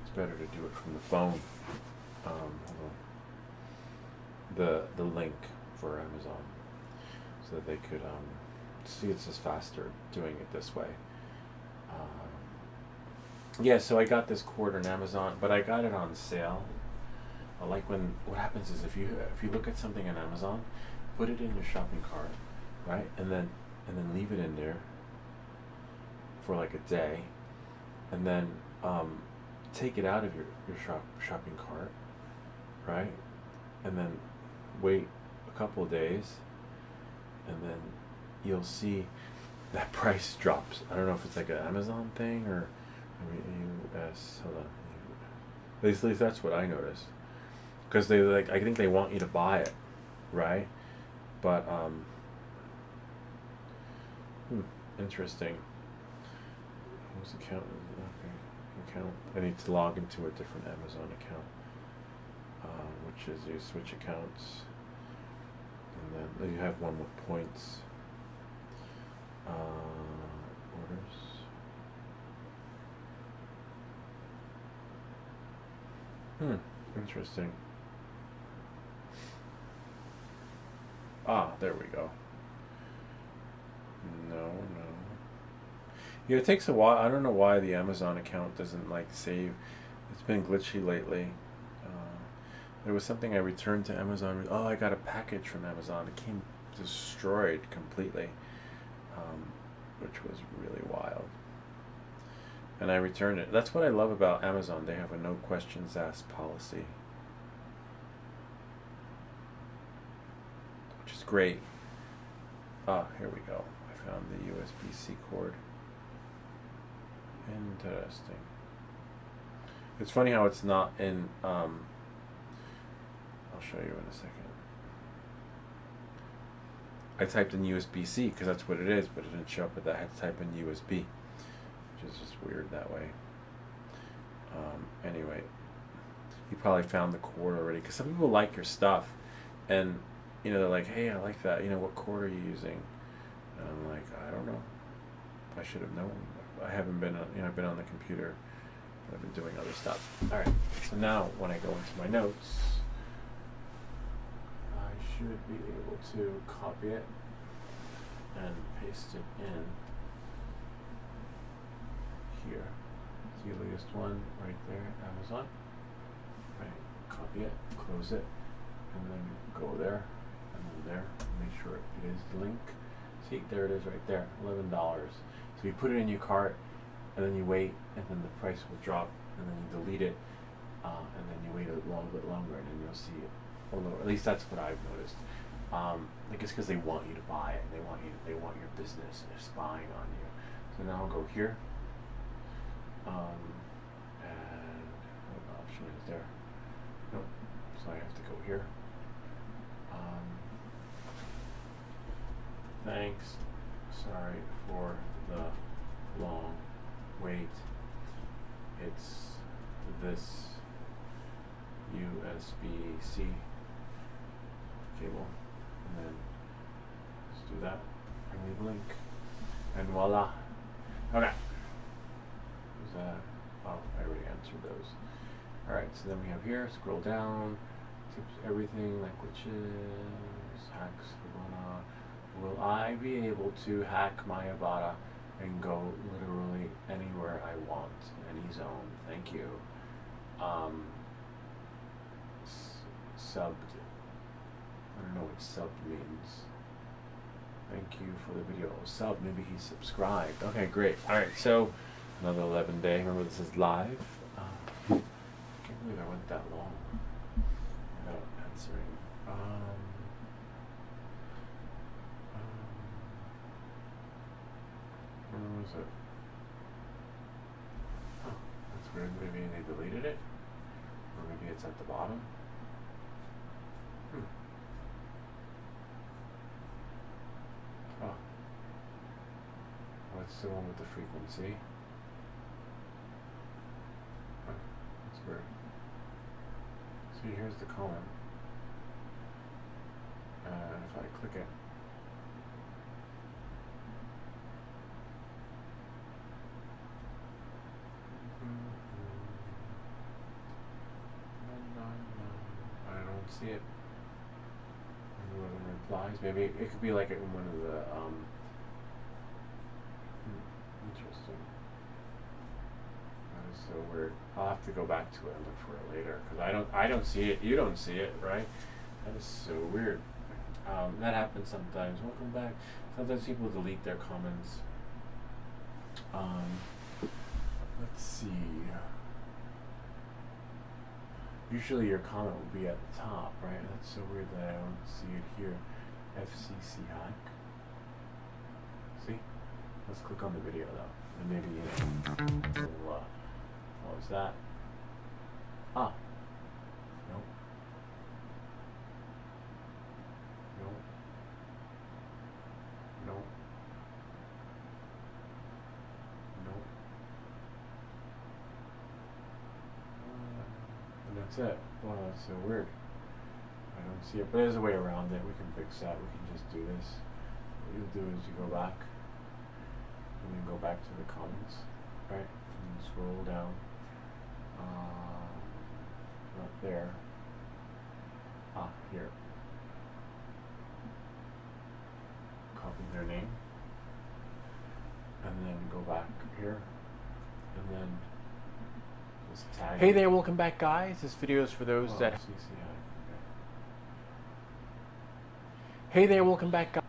It's better to do it from the phone. Hold on. The link for Amazon, so that they could see it's just faster doing it this way. Yeah, so I got this cord on Amazon, but I got it on sale. like when what happens is if you look at something on Amazon, put it in your shopping cart, right, and then leave it in there for like a day, and then take it out of your shopping cart, right, and then wait a couple of days, and then you'll see that price drops. I don't know if it's like an Amazon thing or US. Hold on. At least that's what I noticed. Because they I think they want you to buy it, right? But interesting. Whose account? Okay, account. I need to log into a different Amazon account, which is you switch accounts, and then you have one with points. Orders. Interesting. There we go. No. Yeah, it takes a while. I don't know why the Amazon account doesn't like save. It's been glitchy lately. There was something I returned to Amazon. Oh, I got a package from Amazon. It came destroyed completely, which was really wild. And I returned it. That's what I love about Amazon. They have a no questions asked policy, which is great. Here we go. I found the USB-C cord. Interesting. It's funny how it's not in, I'll show you in a second. I typed in USB-C because that's what it is, but it didn't show up with that. I had to type in USB, which is just weird that way. Anyway, you probably found the cord already, because some people like your stuff, and they're like, hey, I like that. What cord are you using? And I'm like, I don't know. I should have known. I haven't been on, I've been on the computer, but I've been doing other stuff. All right. So now when I go into my notes, I should be able to copy it and paste it in here. It's the latest one right there, Amazon. Right. Copy it, close it, and then go there, and then there. Make sure it is the link. See, there it is right there, $11. So you put it in your cart, and then you wait, and then the price will drop, and then you delete it, and then you wait a little bit longer, and then you'll see it. Although, at least that's what I've noticed. I guess because they want you to buy it, and they want your business, and they're spying on you. So now I'll go here, and what option is there? Nope. So I have to go here. Thanks. Sorry for the long wait. It's this USB-C cable, and then just do that and leave a link, and voila. Okay. Is that? Oh, I already answered those. All right. So then we have here. Scroll down. Tips, everything, languages, hacks. Will I be able to hack my Ibotta and go literally anywhere I want, any zone? Thank you. Subbed. I don't know what subbed means. Thank you for the video. Sub, maybe he subscribed. Okay, great. All right, so another 11 day. Remember, this is live. I can't believe I went that long without answering. Where was it? Oh, that's weird. Maybe they deleted it? Or maybe it's at the bottom? Oh. What's the one with the frequency? Oh, that's weird. See, here's the column. And if I click it, I don't see it. Maybe one of the replies. Maybe it could be like in one of the interesting. That is so weird. I'll have to go back to it and look for it later because I don't see it. You don't see it, right? That is so weird. That happens sometimes. Welcome back. Sometimes people delete their comments. Let's see. Usually your comment will be at the top, right? That's so weird that I don't see it here. FCC hack. See? Let's click on the video though. And maybe we'll close that. Ah. Nope. Nope. Nope. Nope. And that's it. Wow, that's so weird. I don't see it. But there's a way around it. We can fix that. We can just do this. What you'll do is you go back. And then go back to the comments. Right? And then scroll down. Not there. Ah, here. Copy their name. And then go back here. And then just tag. Hey there, welcome back, guys. This video is for those that. CCI. Okay. Hey there, welcome back, guys.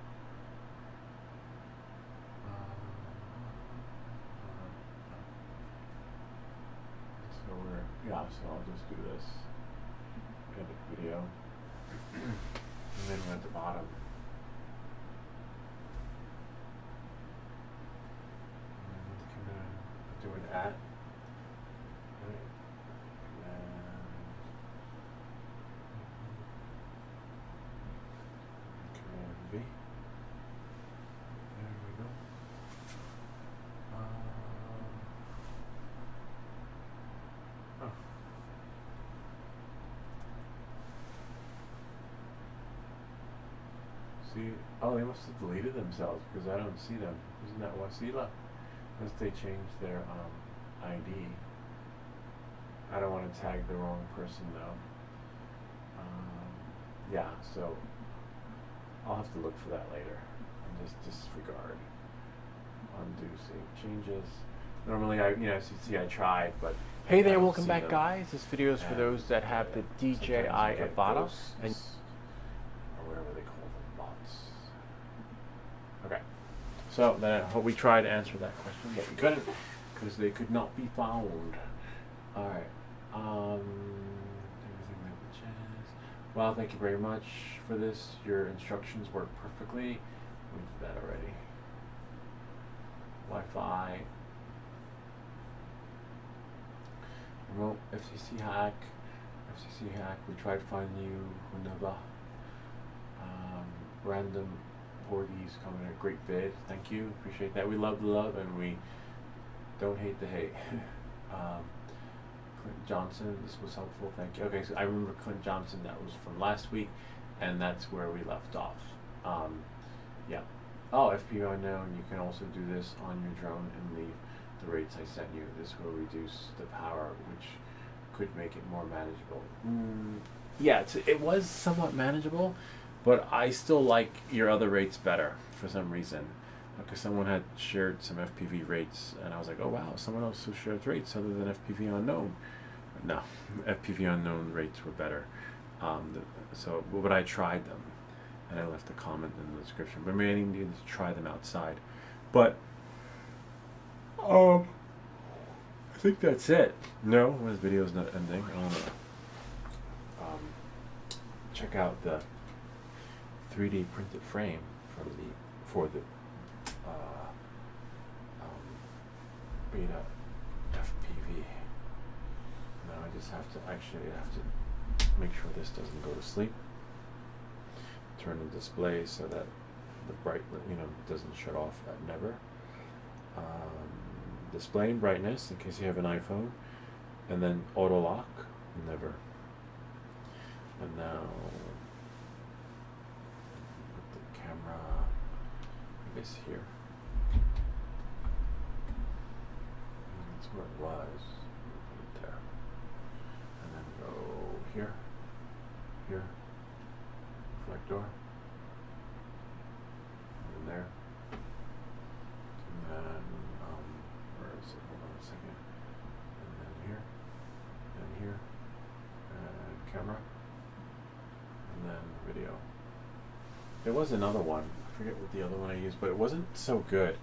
So we're so I'll just do this. Edit video. And then we're at the bottom. And then do an at. Right. Command V. There we go. See, oh, they must have deleted themselves because I don't see them. Isn't that Wasila? Unless they changed their ID. I don't want to tag the wrong person though. Yeah, so I'll have to look for that later and just disregard. Undo, save changes. Normally, as you see, I tried, but Hey I there, don't welcome see back, them. guys. This video is for those that have the DJI Sometimes you get Avata. ghosts, And or whatever they call them, bots. Okay, so then we tried to answer that question, but we couldn't because they could not be found. All right. Everything messages. Well, thank you very much for this. Your instructions work perfectly. We did that already. Wi-Fi. Remote FCC hack. FCC hack. We tried finding you another random porties coming a great vid. Thank you. Appreciate that. We love the love and we don't hate the hate. Clint Johnson, this was helpful. Thank you. Okay, so I remember Clint Johnson. That was from last week, and that's where we left off. Yeah. Oh, FPV unknown. You can also do this on your drone and leave the rates I sent you. This will reduce the power, which could make it more manageable. Yeah, it was somewhat manageable, but I still like your other rates better for some reason. Because someone had shared some FPV rates, and I was like, oh wow, someone else who shared rates other than FPV unknown. No, FPV unknown rates were better. But I tried them, and I left a comment in the description. But maybe I need to try them outside. But I think that's it. No, this video's not ending. I want to check out the 3D printed frame for the beta FPV. Now I just have to make sure this doesn't go to sleep. Turn the display so that the bright, doesn't shut off at never. Display and brightness in case you have an iPhone, and then auto lock, never. And now put the camera, I guess here. That's where it was. Put it there. And then go here, reflector, and there. And then, where is it? Hold on a second. And There was another one. I forget what the other one I used, but it wasn't so good.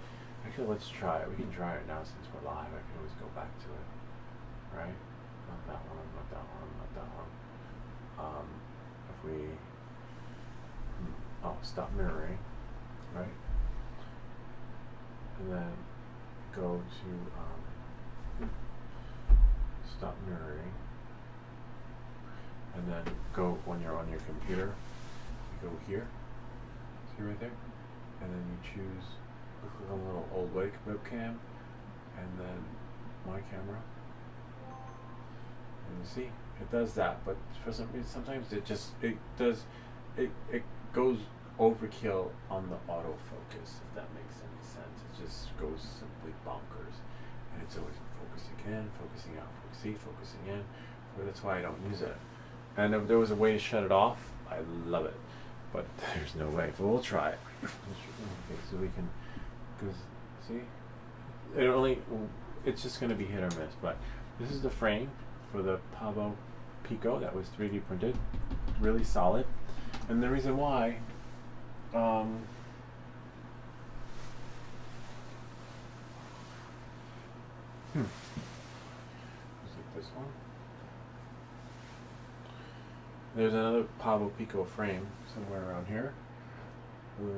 Actually, let's try it. We can try it now since we're live. I can always go back to it. Right? Not that one, not that one, not that one. If we... Oh, stop mirroring. Right? And then go to stop mirroring. And then go, when you're on your computer, you go here. See right there? And then you choose, click on the little old webcam, and then my camera. And you see, it does that, but for some reason, sometimes it goes overkill on the autofocus, if that makes any sense. It just goes simply bonkers. And it's always focusing in, focusing out, focusing in. So that's why I don't use it. And if there was a way to shut it off, I love it. But there's no way. But we'll try it. Okay, so we can, because see, it's just going to be hit or miss. But this is the frame for the Pavo Pico that was 3D printed, really solid. And the reason why, was it this one? There's another Pavo Pico frame somewhere around here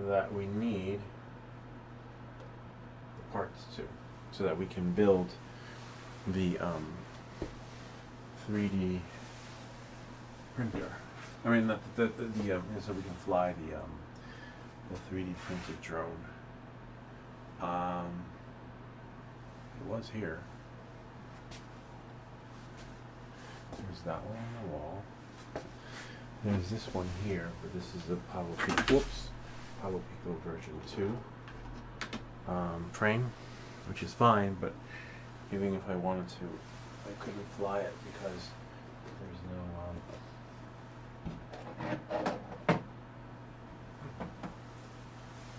that we need the parts to, so that we can build the 3D printer. I mean, so we can fly the 3D printed drone. It was here. There's that one on the wall. There's this one here, but this is the Pavo Pico version 2 frame, which is fine, but even if I wanted to, I couldn't fly it because there's no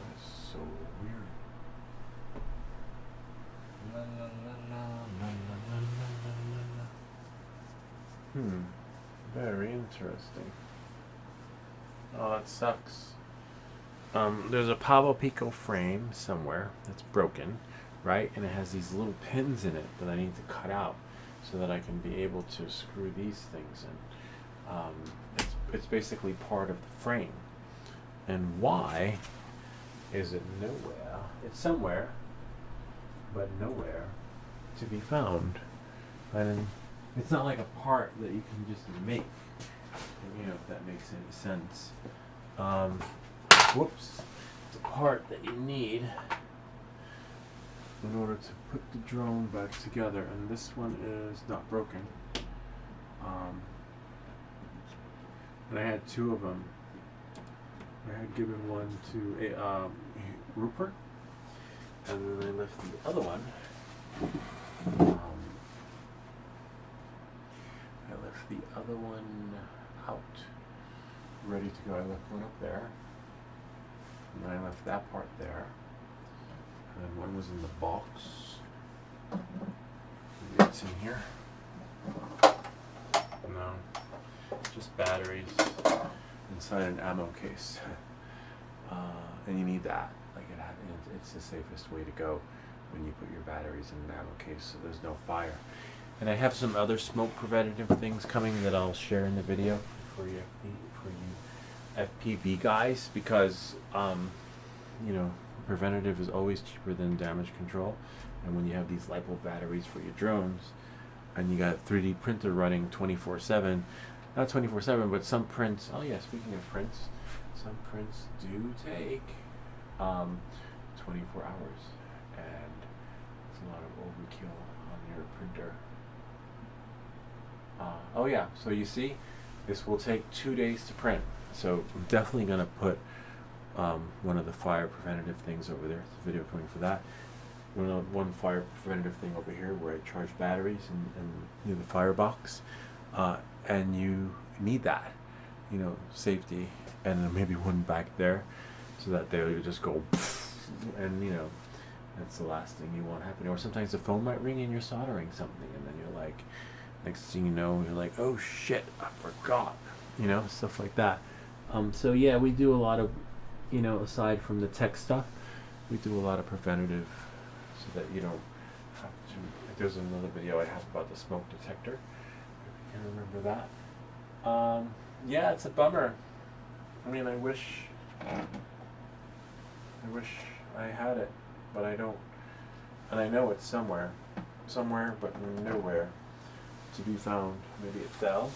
that's so weird. La la la la la la la la la. Very interesting. Oh, that sucks. There's a Pavo Pico frame somewhere that's broken, right? And it has these little pins in it that I need to cut out so that I can be able to screw these things in. It's basically part of the frame. And why is it nowhere? It's somewhere, but nowhere to be found. And it's not like a part that you can just make, you know, if that makes any sense. Whoops. It's a part that you need in order to put the drone back together, and this one is not broken. And I had two of them. I had given one to Rupert, and then I left the other one. I left the other one out, ready to go. I left one up there, and then I left that part there, and then one was in the box. Maybe it's in here. No, just batteries inside an ammo case, and you need that. Like it's the safest way to go when you put your batteries in an ammo case, so there's no fire. And I have some other smoke preventative things coming that I'll share in the video for you FPV guys, because you know, preventative is always cheaper than damage control. And when you have these LiPo batteries for your drones, and you got 3D printer running 24/7, not 24/7, but some prints. Oh yeah, speaking of prints, some prints do take 24 hours, and it's a lot of overkill on your printer. Oh yeah, so you see, this will take 2 days to print. So I'm definitely gonna put one of the fire preventative things over there. There's a video coming for that. One fire preventative thing over here where I charge batteries and near the firebox, and you need that, you know, safety, and then maybe one back there, so that they'll just go, and you know, that's the last thing you want happening. Or sometimes the phone might ring and you're soldering something, and then you're like, next thing you know, you're like, oh shit, I forgot, you know, stuff like that. So yeah, we do a lot of aside from the tech stuff, we do a lot of preventative so that you don't have to. Like, there's another video I have about the smoke detector. If you can remember that. Yeah, it's a bummer. I mean, I wish I had it, but I don't. And I know it's somewhere, but nowhere to be found. Maybe it fell.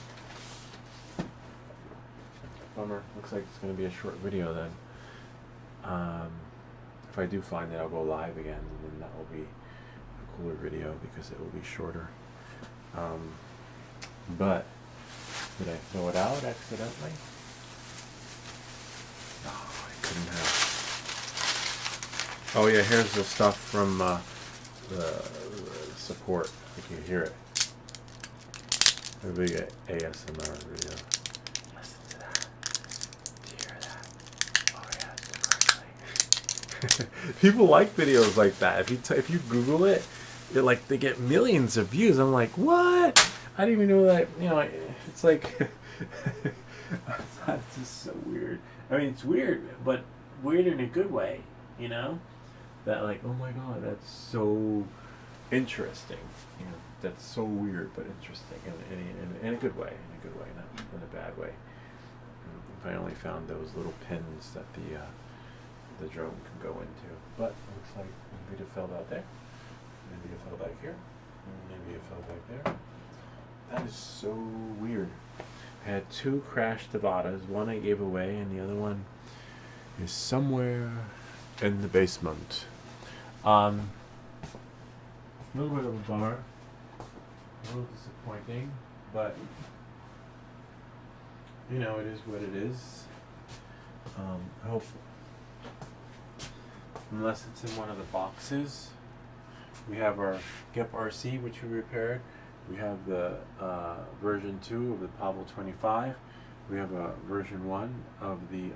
Bummer. Looks like it's going to be a short video then. If I do find it, I'll go live again, and then that will be a cooler video because it will be shorter. But did I throw it out accidentally? No, I couldn't have. Oh yeah, here's the stuff from the support. You can hear it. A big ASMR video. Listen to that. Do you hear that? Oh yeah, it's crackling. People like videos like that. If you Google it, they get millions of views. I'm like, what? I didn't even know that. It's like it's just so weird. I mean, it's weird, but weird in a good way. That oh my god, that's so interesting. That's so weird but interesting in a good way. In a good way, not in a bad way. If I only found those little pins that the drone can go into. But it looks like maybe it fell out there. Maybe it fell back here. Maybe it fell back there. That is so weird. I had 2 crashed Tevadas. One I gave away, and the other one is somewhere in the basement. A little bit of a bummer. A little disappointing, but it is what it is. I hope, unless it's in one of the boxes. We have our GEP RC, which we repaired. We have the version 2 of the Pavo 25. We have a version 1 of the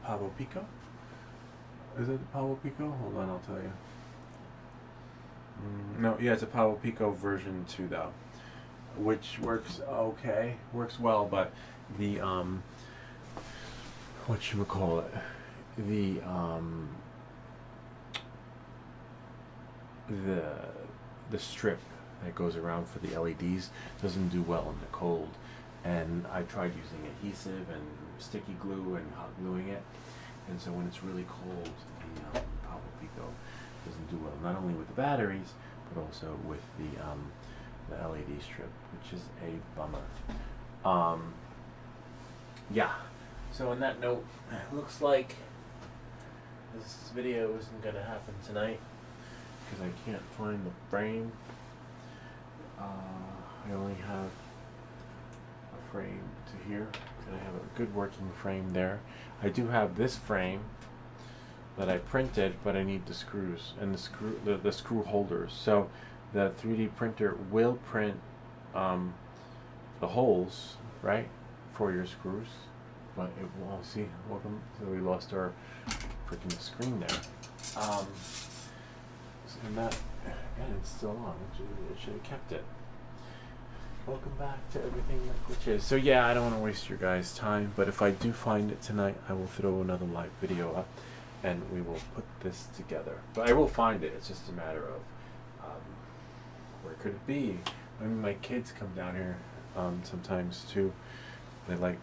Pavo Pico. Is it the Pavo Pico? Hold on, I'll tell you. No, yeah, it's a Pavo Pico version 2 though, which works okay, works well, but the whatchamacallit, the strip that goes around for the LEDs doesn't do well in the cold, and I tried using adhesive and sticky glue and hot gluing it, and so when it's really cold, the Pavo Pico doesn't do well, not only with the batteries but also with the LED strip, which is a bummer. Yeah, so on that note, it looks like this video isn't going to happen tonight because I can't find the frame. I only have a frame to here, and I have a good working frame there. I do have this frame that I printed, but I need the screws and the screw holders. So the 3D printer will print the holes, right, for your screws, but it will. See, welcome. So we lost our freaking screen there. And that, and it's still on. It should have kept it. Welcome back to Everything That Glitches. So yeah, I don't want to waste your guys' time, but if I do find it tonight, I will throw another live video up, and we will put this together. But I will find it. It's just a matter of where could it be. I mean, my kids come down here sometimes too. They like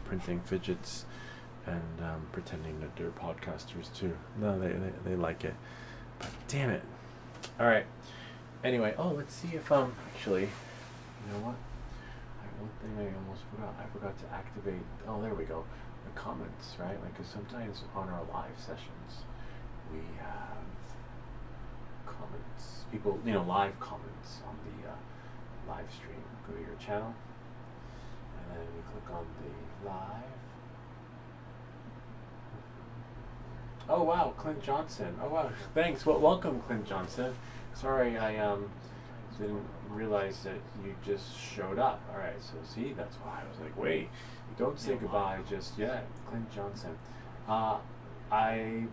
printing fidgets and pretending that they're podcasters too. No, they like it. But damn it. All right. Anyway, let's see if actually, you know what? One thing I almost forgot. I forgot to activate. Oh, there we go. The comments, right? Like, 'cause sometimes on our live sessions, we have comments. People, live comments on the live stream. Go to your channel, and then we click on the live. Oh wow, Clint Johnson. Oh wow, thanks. Well, welcome, Clint Johnson. Sorry, I didn't realize that you just showed up. All right, so see, that's why I was like, wait, don't say goodbye just yet, Clint Johnson. I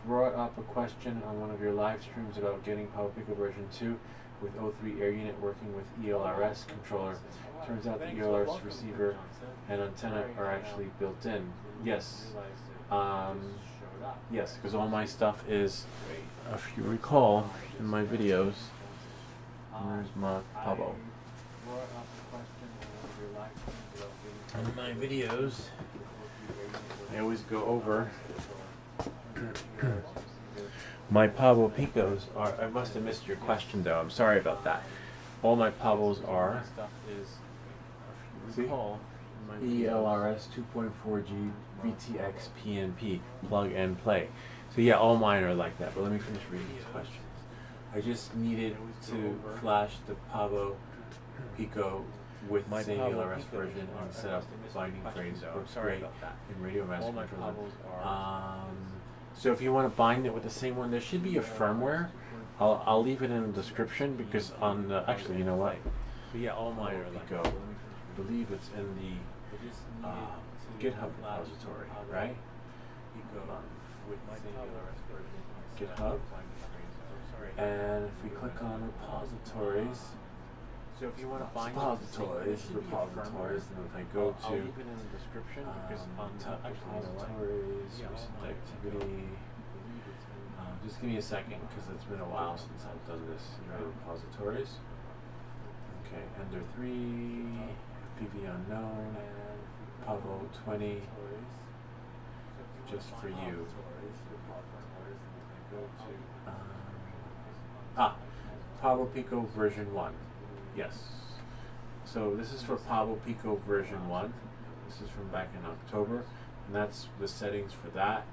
brought up a question on one of your live streams about getting Pavo Pico version 2. with O3 air unit working with ELRS controller. Turns out the ELRS receiver and antenna are actually built in. Yes. Yes, because all my stuff is, if you recall, in my videos, there's my Pavo. In my videos, I always go over my Pavo Picos are. I must have missed your question though. I'm sorry about that. All my Pavos are. See? ELRS 2.4G VTX PNP plug and play. So yeah, all mine are like that. But let me finish reading these questions. I just needed to flash the Pavo Pico with the same ELRS version and set up binding frames. Works great in Radio Master Controller. So if you want to bind it with the same one, there should be a firmware. I'll leave it in the description because on the, actually, you know what? But yeah, all mine are like Pico. I believe it's in the GitHub repository, right? GitHub. And if we click on repositories, so if you want to find repositories, and if I go to I'll leave it in the description because on top repositories, recent activity. Just give me a second because it's been a while since I've done this. Repositories. Okay, Ender 3, FPV unknown, Pavo 20, just for you. Pavo Pico version 1. Yes. So this is for Pavo Pico version 1. This is from back in October. And that's the settings for that.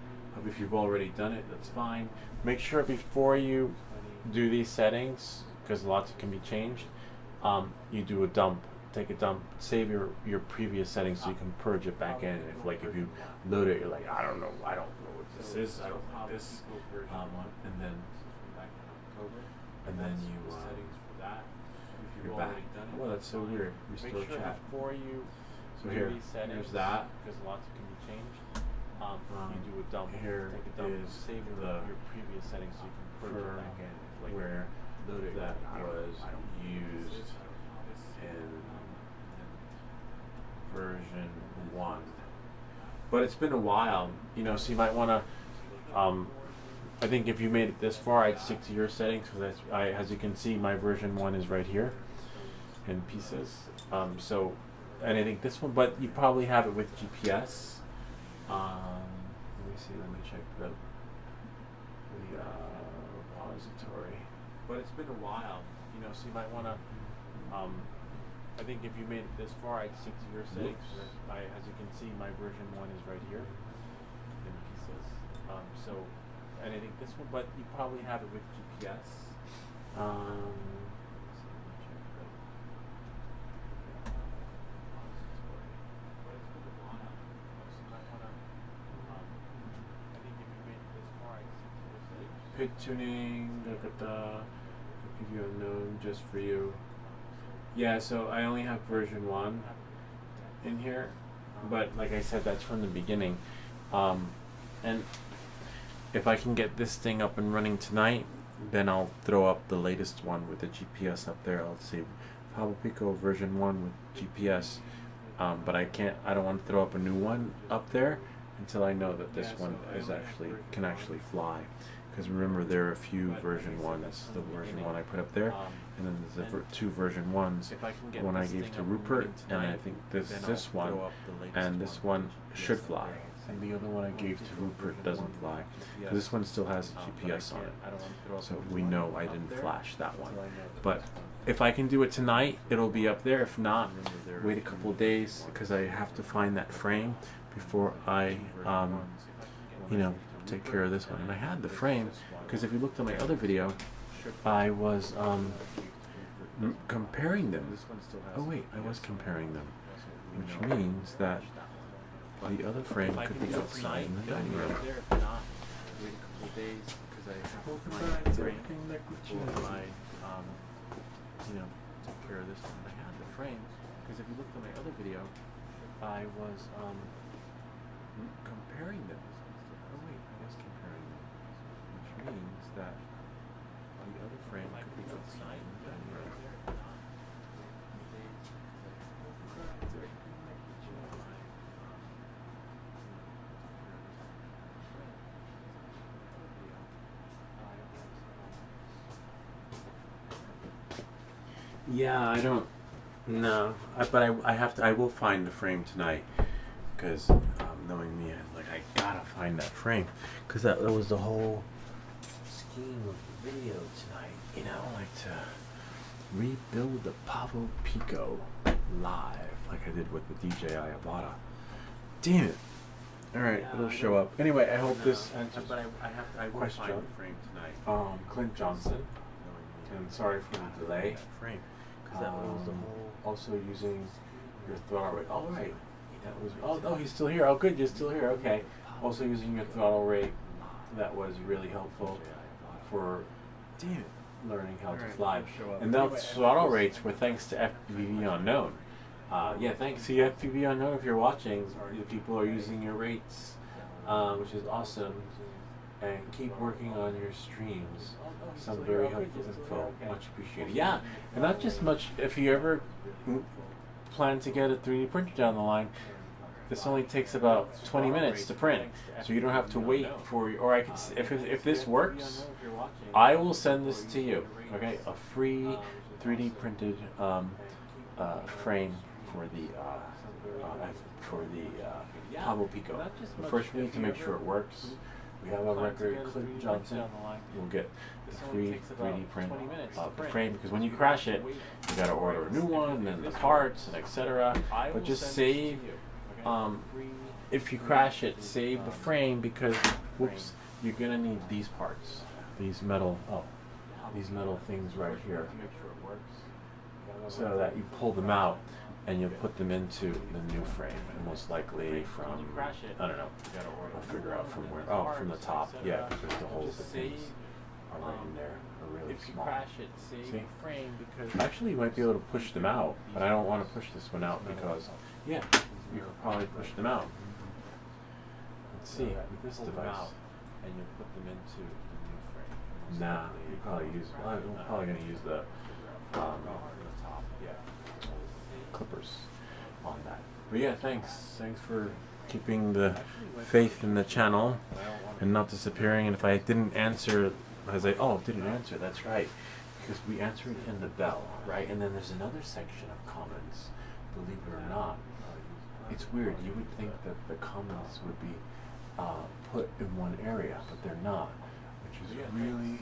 If you've already done it, that's fine. Make sure before you do these settings, because lots can be changed, you do a dump. Take a dump, save your previous settings so you can purge it back in. If you load it, you're like, I don't know what this is. I don't like this. And then you you're back. Well, that's so weird. Restore chat. So here's that. Because lots can be changed. You do a dump. Here is save your previous settings so you can purge it back in. Where that was used in version 1. But it's been a while, so you might want to, I think if you made it this far, I'd stick to your settings, because as you can see, my version 1 is right here in pieces. And I think this one, but you probably have it with GPS. Let me check the repository. But it's been a while, so you might want to, I think if you made it this far, I'd stick to your settings. As you can see, my version 1 is right here in pieces. And I think this one, but you probably have it with GPS. Pit tuning, give you unknown just for you. Yeah, so I only have version 1 in here, but like I said, that's from the beginning. And if I can get this thing up and running tonight, then I'll throw up the latest one with the GPS up there. I'll say Pavo Pico version 1 with GPS. But I don't want to throw up a new one up there until I know that this one can actually fly. Because remember, there are a few version 1s. The version 1 I put up there, and then there's the 2 version 1s. The one I gave to Rupert, and I think this one, and this one should fly. And the other one I gave to Rupert doesn't fly. Because this one still has a GPS on it. So we know I didn't flash that one. But if I can do it tonight, it'll be up there. If not, wait a couple of days, because I have to find that frame before I, take care of this one. And I had the frame, because if you looked at my other video, I was comparing them. Oh wait, I was comparing them, which means that the other frame could be outside in the dining room. Take care of this one. I had the frame, because if you looked at my other video, I was comparing them. Oh wait, I was comparing them, which means that the other frame could be outside in the dining room. Yeah, I don't. No, I have to. I will find the frame tonight because knowing me, I gotta find that frame because that was the whole scheme of the video tonight. You know, like to rebuild the Pavo Pico live, like I did with the DJI Avata. Damn it! All right, it'll show up. Anyway, I hope this answers. But I will find the frame tonight. Clint Johnson. And sorry for the delay. Frame. Because that was the whole. Also using your throttle rate. All right. That was. Oh, he's still here. Oh, good. You're still here. Okay. Also using your throttle rate. That was really helpful for learning how to fly. And those throttle rates were thanks to FPV Unknown. Yeah, thanks to FPV Unknown. If you're watching, the people are using your rates, which is awesome. And keep working on your streams. Some very helpful info. Much appreciated. Yeah, and not just much. If you ever plan to get a 3D printer down the line, this only takes about 20 minutes to print, so you don't have to wait for. Or I can, if this works, I will send this to you. Okay, a free 3D printed frame for the Pavo Pico. But first, we need to make sure it works. We have on record Clint Johnson. We'll get the free 3D print of the frame because when you crash it, you gotta order a new one and the parts and etc. But just save. If you crash it, save the frame because whoops, you're gonna need these parts, these metal things right here, so that you pull them out and you'll put them into the new frame, and most likely from, I don't know, I'll figure out from where, from the top, yeah, because the holes that things are right in there are really small. See? Actually, you might be able to push them out, but I don't want to push this one out because, yeah, you could probably push them out. Let's see, with this device, and you put them into the new frame. Nah, you probably I'm probably going to use the clippers on that. But yeah, thanks for keeping the faith in the channel and not disappearing. And if I didn't answer, didn't answer, that's right, because we answered in the bell, right? And then there's another section of comments, believe it or not. It's weird, you would think that the comments would be put in one area, but they're not, which is really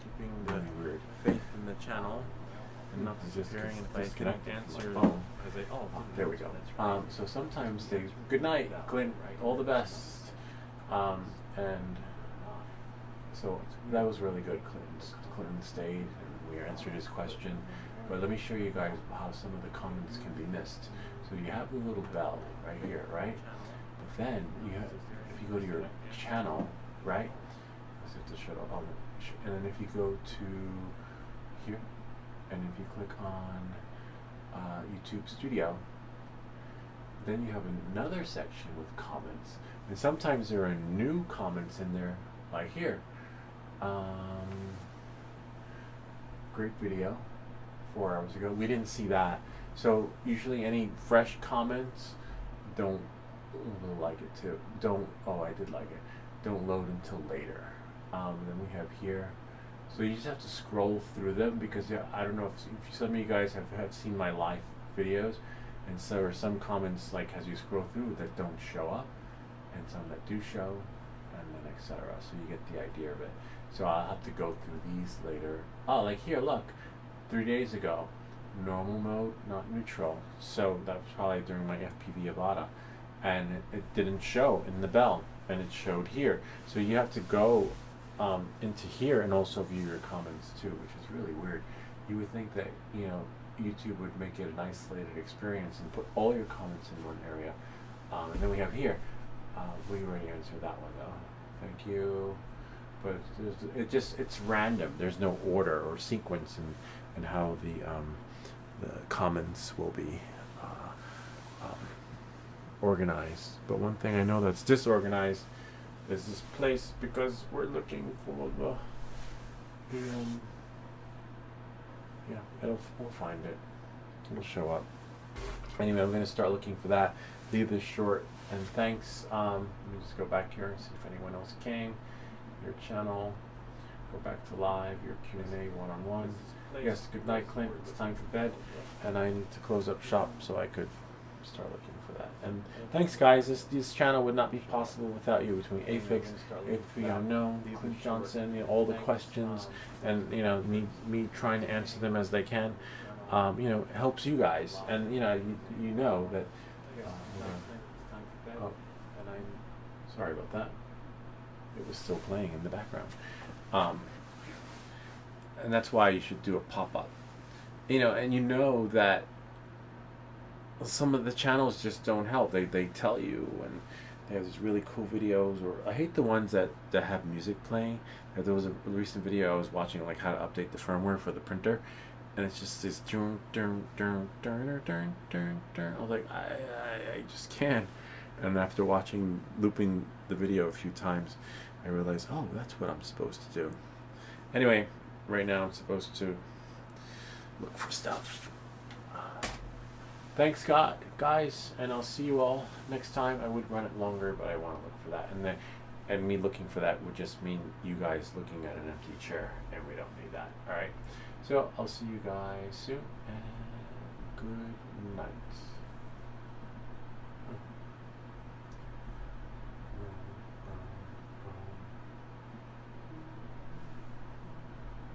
keeping the weird faith in the channel. And not disappearing, and if I can answer, there we go. So sometimes they, good night, Clint, all the best. And so that was really good. Clinton stayed, and we answered his question. But let me show you guys how some of the comments can be missed. So you have the little bell right here, right? But then you have, if you go to your channel, right? Let's have to shut off. And then if you go to here. And if you click on YouTube Studio, then you have another section with comments. And sometimes there are new comments in there, like here. Great video, 4 hours ago. We didn't see that. So usually any fresh comments don't like it too. I did like it. Don't load until later. Then we have here. So you just have to scroll through them because I don't know if some of you guys have seen my live videos, and so are some comments like as you scroll through that don't show up, and some that do show, and then etc. So you get the idea of it. So I'll have to go through these later. Oh, like here, look, 3 days ago, normal mode, not neutral. So that was probably during my FPV Avata, and it didn't show in the bell, and it showed here. So you have to go into here and also view your comments too, which is really weird. You would think that YouTube would make it an isolated experience and put all your comments in one area. And then we have here. We already answered that one though. Thank you. But it's random. There's no order or sequence in how the comments will be organized. But one thing I know that's disorganized is this place because we're looking for we'll find it. It'll show up. Anyway, I'm going to start looking for that. Leave this short. And thanks. Let me just go back here and see if anyone else came. Your channel. go back to live, your Q&A one-on-one. Yes, good night, Clint. It's time for bed, and I need to close up shop so I could start looking for that. And thanks, guys. This channel would not be possible without you. Between Afix, A3 Unknown, Clint Johnson, you know, all the questions, and you know me trying to answer them as they can, you know, helps you guys. And you know you know that. Oh, and I'm sorry about that. It was still playing in the background. And that's why you should do a pop-up. You know, and you know that some of the channels just don't help. They tell you, and they have these really cool videos, or I hate the ones that have music playing. There was a recent video I was watching, like how to update the firmware for the printer, and it's just this dun dun dun dun dun dun dun. I was like, I just can't. And after looping the video a few times, I realized, oh, that's what I'm supposed to do. Anyway, right now I'm supposed to look for stuff. Thanks, God, guys, and I'll see you all next time. I would run it longer, but I want to look for that. And me looking for that would just mean you guys looking at an empty chair, and we don't need that. All right. So I'll see you guys soon, and good night.